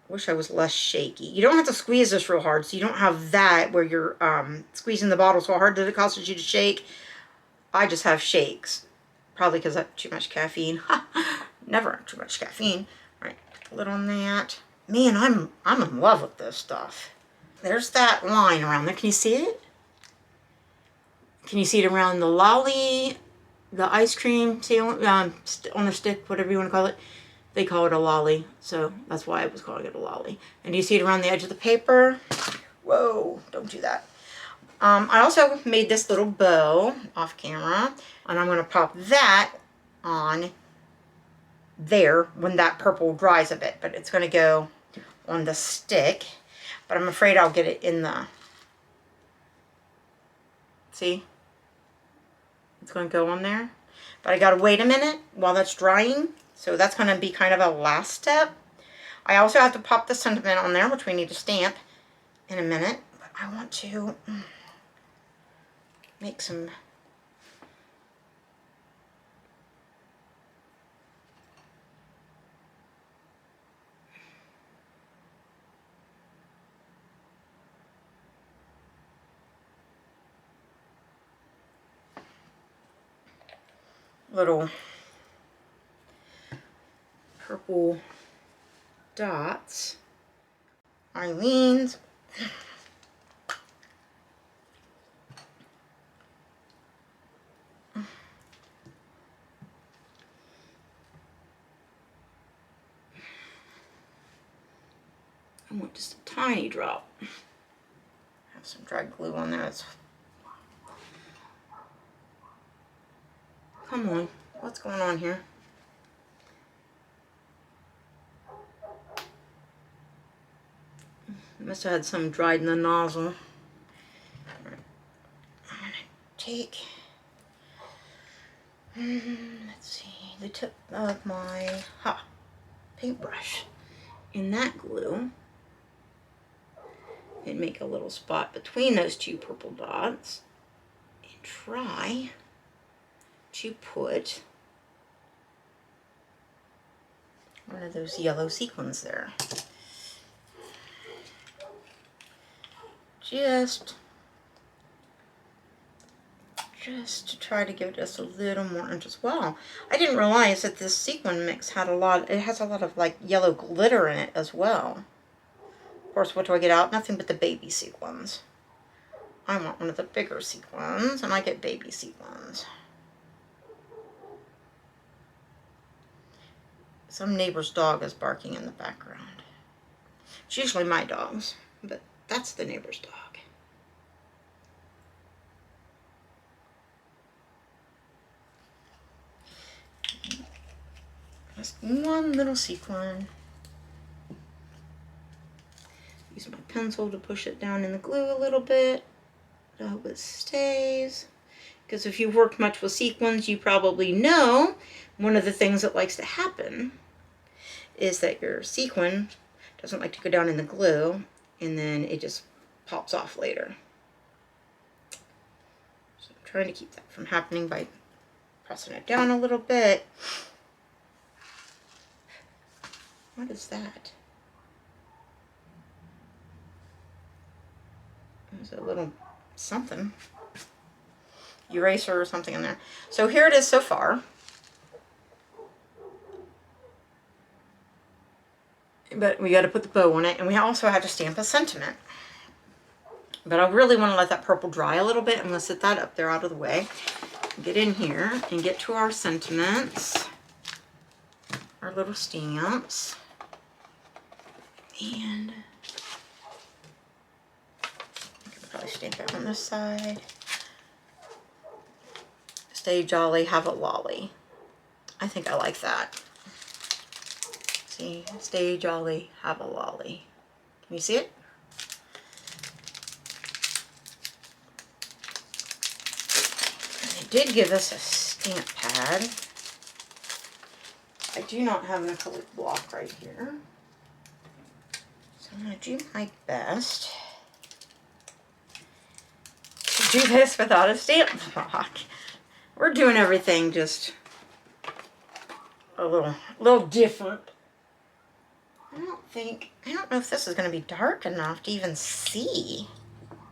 Wish I was less shaky. You don't have to squeeze this real hard, so you don't have that where you're squeezing the bottle so hard that it causes you to shake. I just have shakes. Probably because I have too much caffeine. Never too much caffeine. All right, put a lid on that. Man, I'm in love with this stuff. There's that line around there. Can you see it? Can you see it around the lolly, the ice cream seal, on a stick, whatever you want to call it? They call it a lolly, so that's why I was calling it a lolly. And do you see it around the edge of the paper? Whoa, don't do that. I also made this little bow off camera, and I'm going to pop that on there when that purple dries a bit, but it's going to go on the stick, but I'm afraid I'll get it in the, see? It's going to go on there, but I got to wait a minute while that's drying, so that's going to be kind of a last step. I also have to pop the sentiment on there, which we need to stamp in a minute, but I want to make some little purple dots. Eileen's. I want just a tiny drop. Have some dry glue on there. Come on, what's going on here? Must have had some dried in the nozzle. I'm gonna take, let's see, the tip of my paintbrush in that glue and make a little spot between those two purple dots and try to put one of those yellow sequins there. Just to try to give it just a little more interest. Wow, I didn't realize that this sequin mix had it has a lot of like yellow glitter in it as well. Of course, what do I get out? Nothing but the baby sequins. I want one of the bigger sequins, and I get baby sequins. Some neighbor's dog is barking in the background. It's usually my dogs, but that's the neighbor's dog. Just one little sequin. Use my pencil to push it down in the glue a little bit. I hope it stays. Because if you've worked much with sequins, you probably know one of the things that likes to happen is that your sequin doesn't like to go down in the glue, and then it just pops off later. So I'm trying to keep that from happening by pressing it down a little bit. What is that? There's a little something. Eraser or something in there. So here it is so far. But we got to put the bow on it, and we also have to stamp a sentiment. But I really want to let that purple dry a little bit. I'm going to set that up there out of the way. Get in here and get to our sentiments, our little stamps. And I can probably stamp it on this side. Stay jolly, have a lolly. I think I like that. See, stay jolly, have a lolly. Can you see it? And they did give us a stamp pad. I do not have an acrylic block right here. So I'm going to do my best to do this without a stamp block. We're doing everything just a little different. I don't know if this is going to be dark enough to even see.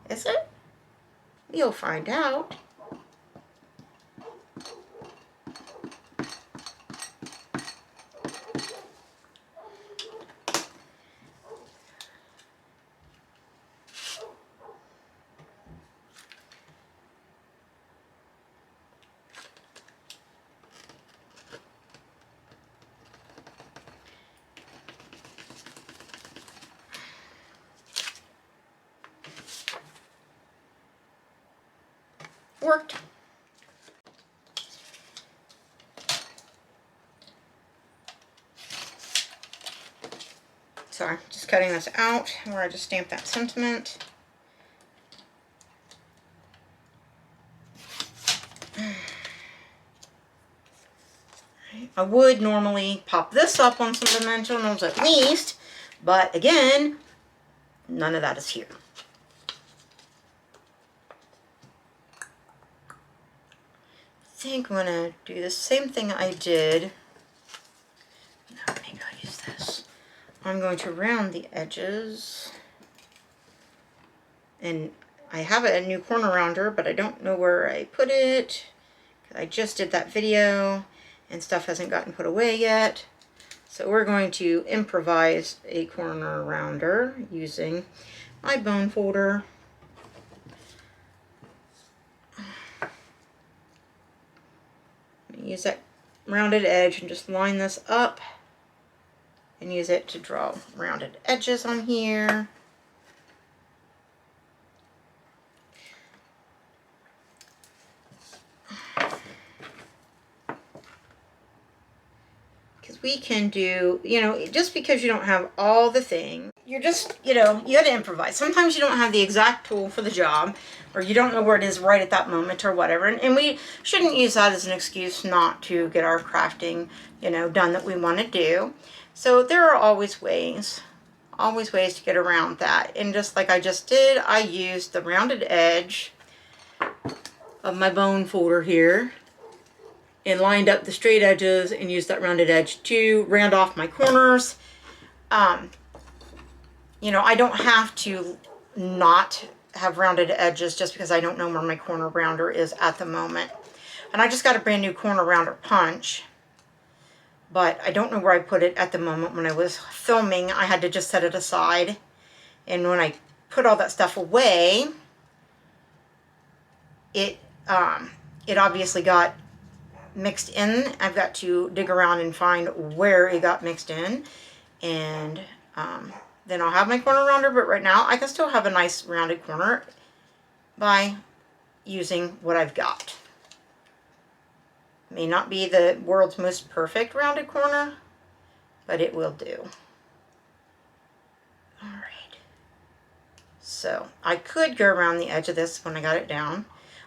Is it? You'll find out. Worked. Sorry, just cutting this out where I just stamped that sentiment. I would normally pop this up on some dimensionals at least, but again, none of that is here. I think I'm going to do the same thing I did. No, maybe I'll use this. I'm going to round the edges. And I have a new corner rounder, but I don't know where I put it. I just did that video and stuff hasn't gotten put away yet. So we're going to improvise a corner rounder using my bone folder. Use that rounded edge and just line this up and use it to draw rounded edges on here. Because we can do, just because you don't have all the things, you're just, you got to improvise. Sometimes you don't have the exact tool for the job, or you don't know where it is right at that moment or whatever. And we shouldn't use that as an excuse not to get our crafting, done that we want to do. So there are always ways to get around that. And just like I just did, I used the rounded edge of my bone folder here and lined up the straight edges and used that rounded edge to round off my corners. I don't have to not have rounded edges just because I don't know where my corner rounder is at the moment. And I just got a brand new corner rounder punch, but I don't know where I put it at the moment. When I was filming, I had to just set it aside. And when I put all that stuff away, it obviously got mixed in. I've got to dig around and find where it got mixed in. And then I'll have my corner rounder, but right now I can still have a nice rounded corner by using what I've got. May not be the world's most perfect rounded corner, but it will do. Alright. So I could go around the edge of this when I got it down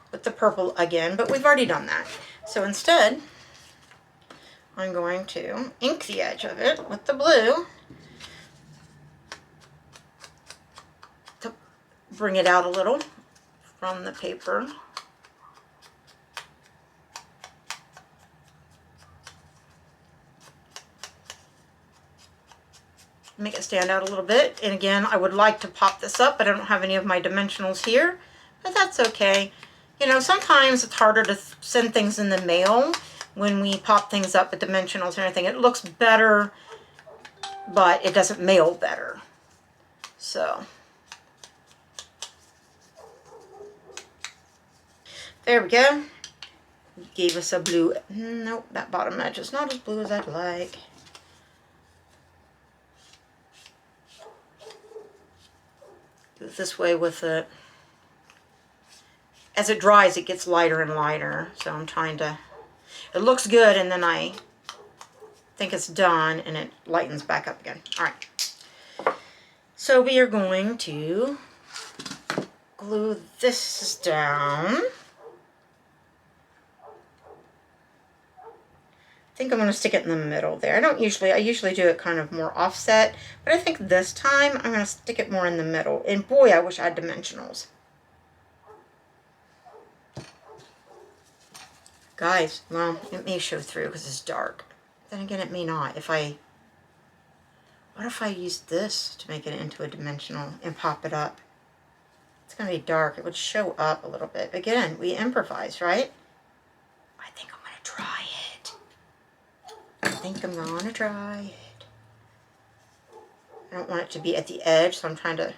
with the purple again, but we've already done that. So instead, I'm going to ink the edge of it with the blue. bring it out a little from the paper. Make it stand out a little bit. And again, I would like to pop this up, but I don't have any of my dimensionals here, but that's okay. You know, sometimes it's harder to send things in the mail when we pop things up with dimensionals and everything. It looks better, but it doesn't mail better. So there we go. Gave us a blue. Nope, that bottom edge is not as blue as I'd like. Do it this way with it. As it dries, it gets lighter and lighter. So I'm trying to, it looks good, and then I think it's done, and it lightens back up again. All right. So we are going to glue this down. I think I'm going to stick it in the middle there. I usually do it kind of more offset, but I think this time I'm going to stick it more in the middle. And boy, I wish I had dimensionals. Guys, well, it may show through because it's dark. Then again, it may not. What if I used this to make it into a dimensional and pop it up? It's going to be dark. It would show up a little bit. Again, we improvise, right? I think I'm going to try it. I think I'm going to try it. I don't want it to be at the edge, so I'm trying to...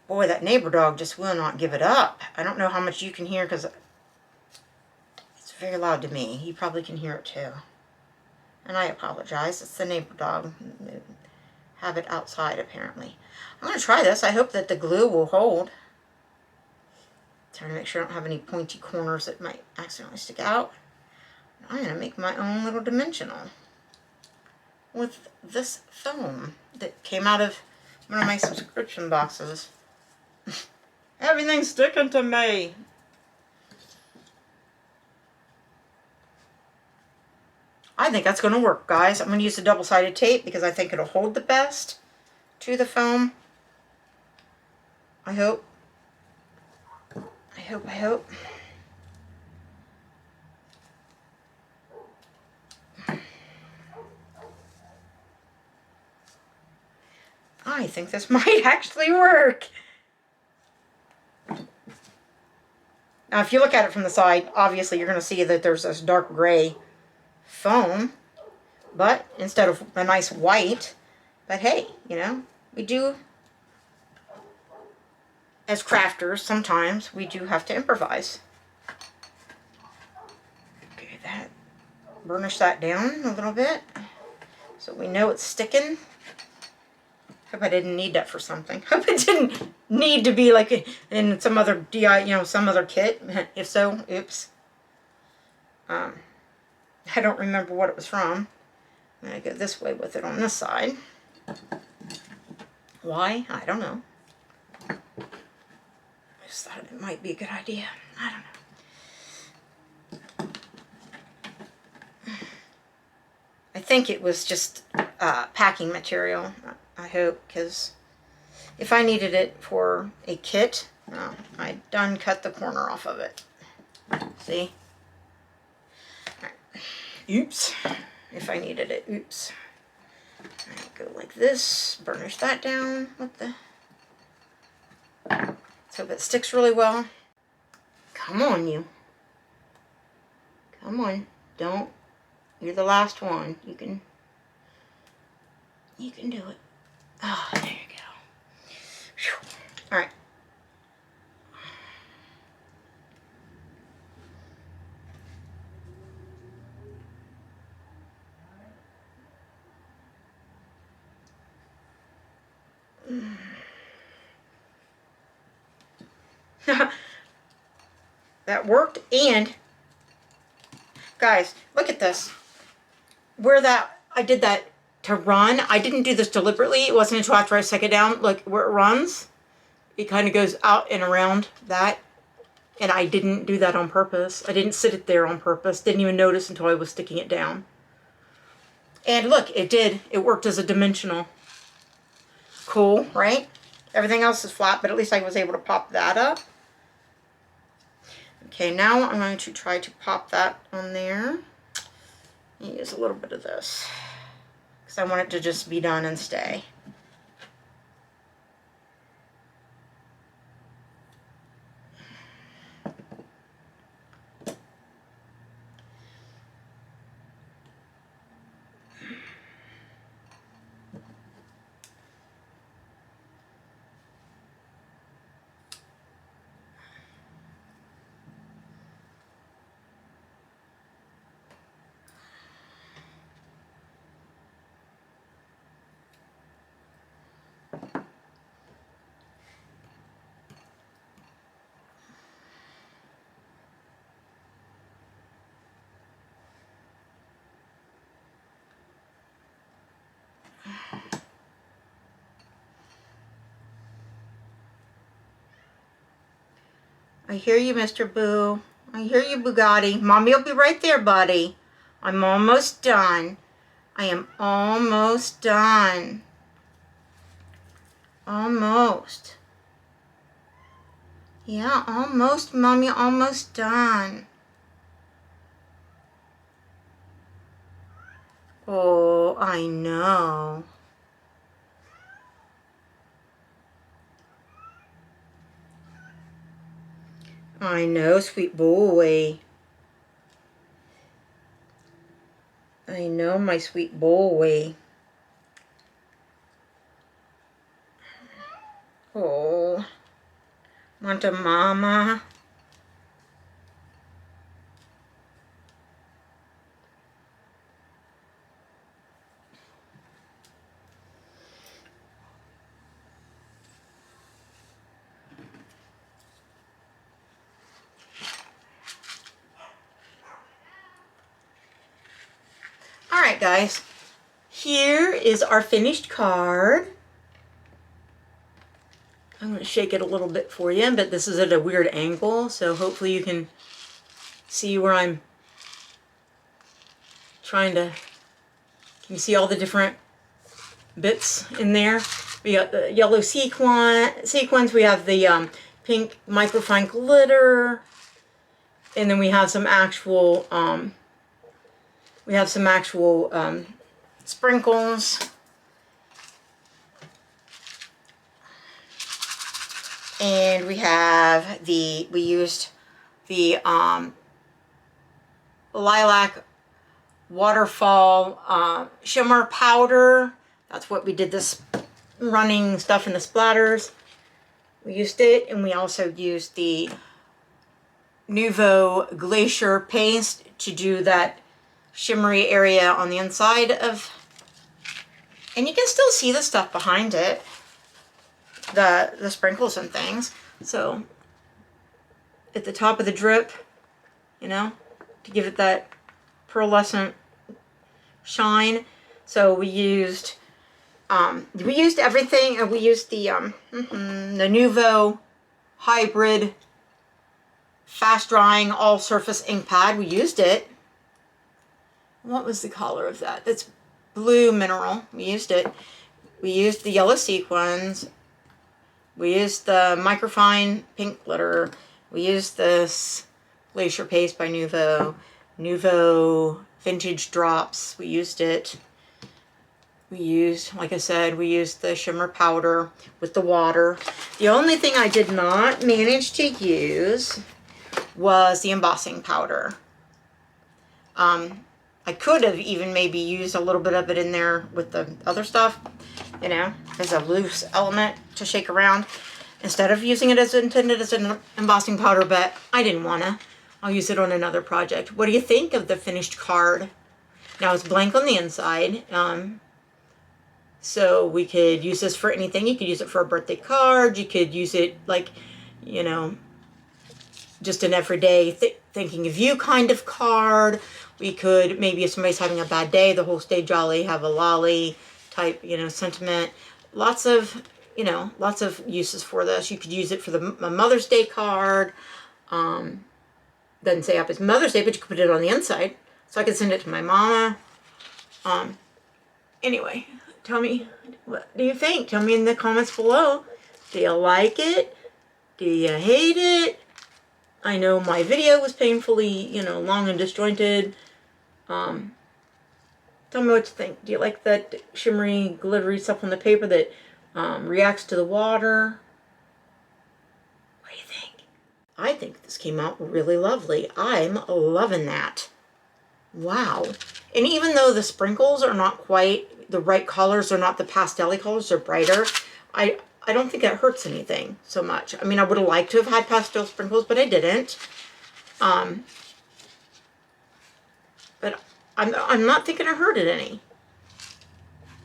Boy, that neighbor dog just will not give it up. I don't know how much you can hear because it's very loud to me. You probably can hear it too. And I apologize. It's the neighbor dog. Have it outside, apparently. I'm going to try this. I hope that the glue will hold. Trying to make sure I don't have any pointy corners that might accidentally stick out. I'm going to make my own little dimensional with this foam that came out of one of my subscription boxes. Everything's sticking to me. I think that's going to work, guys. I'm going to use the double-sided tape because I think it'll hold the best to the foam. I hope. I hope. I think this might actually work. Now, if you look at it from the side, obviously you're going to see that there's this dark gray foam, but instead of a nice white, but hey, you know, we do, as crafters, sometimes we do have to improvise. Okay, that, burnish that down a little bit so we know it's sticking. Hope I didn't need that for something. Hope it didn't need to be like in some other DI, you know, some other kit. If so, oops. I don't remember what it was from. I'm going to go this way with it on this side. Why? I don't know. I just thought it might be a good idea. I don't know. I think it was just packing material. I hope, because if I needed it for a kit, I done cut the corner off of it. See? All right. Oops. If I needed it, oops. All right, go like this, burnish that down with the... Let's hope it sticks really well. Come on, you. Come on. Don't. You're the last one. You can do it. Oh, there you go. Whew. All right. That worked, and guys, look at this. Where that I did that to run, I didn't do this deliberately. It wasn't until after I stuck it down, look where it runs. It kind of goes out and around that, and I didn't do that on purpose. I didn't sit it there on purpose. Didn't even notice until I was sticking it down. And look, it did. It worked as a dimensional. Cool, right? Everything else is flat, but at least I was able to pop that up. Okay, now I'm going to try to pop that on there. Use a little bit of this because I want it to just be done and stay. I hear you, Mr. Boo. I hear you, Bugatti. Mommy will be right there, buddy. I'm almost done. I am almost done. Almost. Yeah, almost, Mommy, almost done. Oh, I know. I know, sweet boy. I know, my sweet boy. Oh, want a mama? All right, guys. Here is our finished card. I'm going to shake it a little bit for you, but this is at a weird angle, so hopefully you can see where I'm trying to... Can you see all the different bits in there? We got the yellow sequins, we have the pink microfine glitter, and then we have some actual sprinkles. And we have we used the lilac waterfall shimmer powder. That's what we did this running stuff in the splatters. We used it, and we also used the Nuvo glacier paste to do that shimmery area on the inside of, and you can still see the stuff behind it, the sprinkles and things. So at the top of the drip, you know, to give it that pearlescent shine. So we used everything. We used the Nuvo hybrid fast drying all surface ink pad. We used it. What was the color of that? That's blue mineral. We used it. We used the yellow sequins. We used the microfine pink glitter. We used this glacier paste by Nuvo. Nuvo vintage drops. We used it. We used, like I said, we used the shimmer powder with the water. The only thing I did not manage to use was the embossing powder. I could have even maybe used a little bit of it in there with the other stuff, you know, as a loose element to shake around, instead of using it as intended as an embossing powder, but I didn't want to. I'll use it on another project. What do you think of the finished card? Now it's blank on the inside, so we could use this for anything. You could use it for a birthday card. You could use it like, you know, just an everyday thinking of you kind of card. We could, maybe if somebody's having a bad day, the whole stay jolly, have a lolly type, you know, sentiment. Lots of, you know, lots of uses for this. You could use it for the Mother's Day card. Doesn't say up as Mother's Day, but you could put it on the inside. So I could send it to my mama. Anyway, tell me, what do you think? Tell me in the comments below. Do you like it? Do you hate it? I know my video was painfully, you know, long and disjointed. Tell me what you think. Do you like that shimmery, glittery stuff on the paper that reacts to the water? What do you think? I think this came out really lovely. I'm loving that. Wow. And even though the sprinkles are not quite the right colors, they're not the pastel colors, they're brighter, I don't think it hurts anything so much. I mean, I would have liked to have had pastel sprinkles, but I didn't. But I'm not thinking I hurt it any.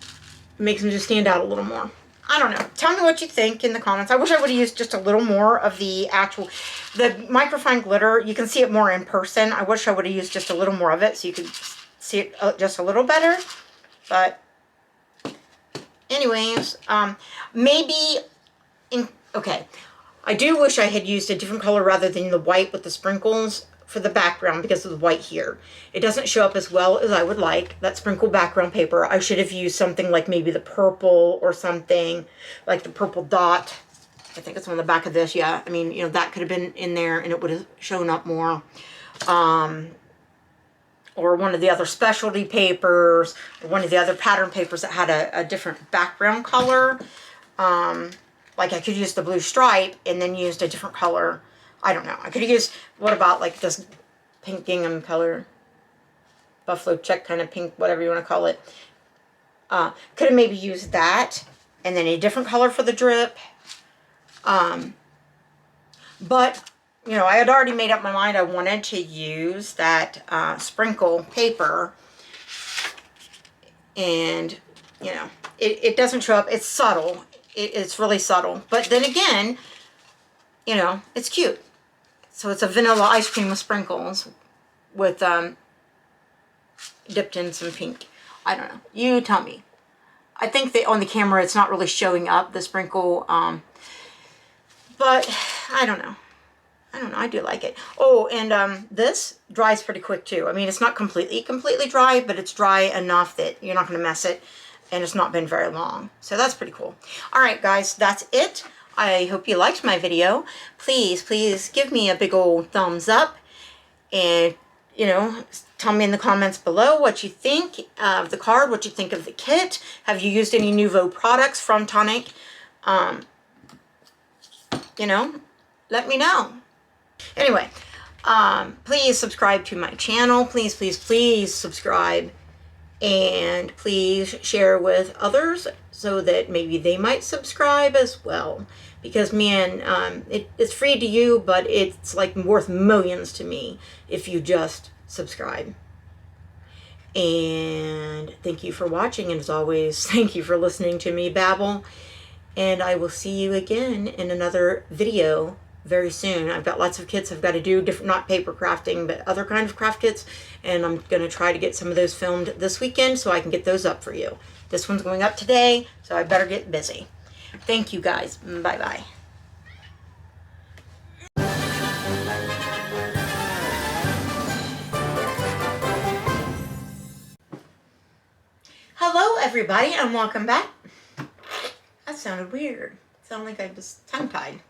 It makes them just stand out a little more. I don't know. Tell me what you think in the comments. I wish I would have used just a little more of the microfine glitter. You can see it more in person. I wish I would have used just a little more of it so you could see it just a little better. But anyways, okay. I do wish I had used a different color rather than the white with the sprinkles for the background because of the white here. It doesn't show up as well as I would like, that sprinkle background paper. I should have used something like maybe the purple or something, like the purple dot. I think it's on the back of this, yeah. I mean, you know, that could have been in there and it would have shown up more. Or one of the other specialty papers, or one of the other pattern papers that had a different background color. Like I could use the blue stripe and then used a different color. I don't know. I could have used, what about like this pink gingham color, buffalo check kind of pink, whatever you want to call it. Could have maybe used that and then a different color for the drip. But, you know, I had already made up my mind. I wanted to use that sprinkle paper. And, you know, it doesn't show up. It's subtle. It's really subtle. But then again, you know, it's cute. So it's a vanilla ice cream with sprinkles with dipped in some pink. I don't know. You tell me. I think that on the camera it's not really showing up, the sprinkle. But I don't know. I don't know. I do like it. Oh, and this dries pretty quick too. I mean, it's not completely dry, but it's dry enough that you're not going to mess it. And it's not been very long. So that's pretty cool. All right, guys, that's it. I hope you liked my video. Please, please give me a big old thumbs up. And, you know, tell me in the comments below what you think of the card, what you think of the kit. Have you used any Nuvo products from Tonic? You know, let me know. Anyway, please subscribe to my channel. Please, please, please subscribe. And please share with others so that maybe they might subscribe as well. Because, man, it's free to you, but it's like worth millions to me if you just subscribe. And thank you for watching. And as always, thank you for listening to me babble. And I will see you again in another video very soon. I've got lots of kits I've got to do, different, not paper crafting, but other kind of craft kits, and I'm going to try to get some of those filmed this weekend so I can get those up for you. This one's going up today, so I better get busy. Thank you guys. Bye-bye. Hello, everybody, and welcome back. That sounded weird. It sounded like I was tongue-tied.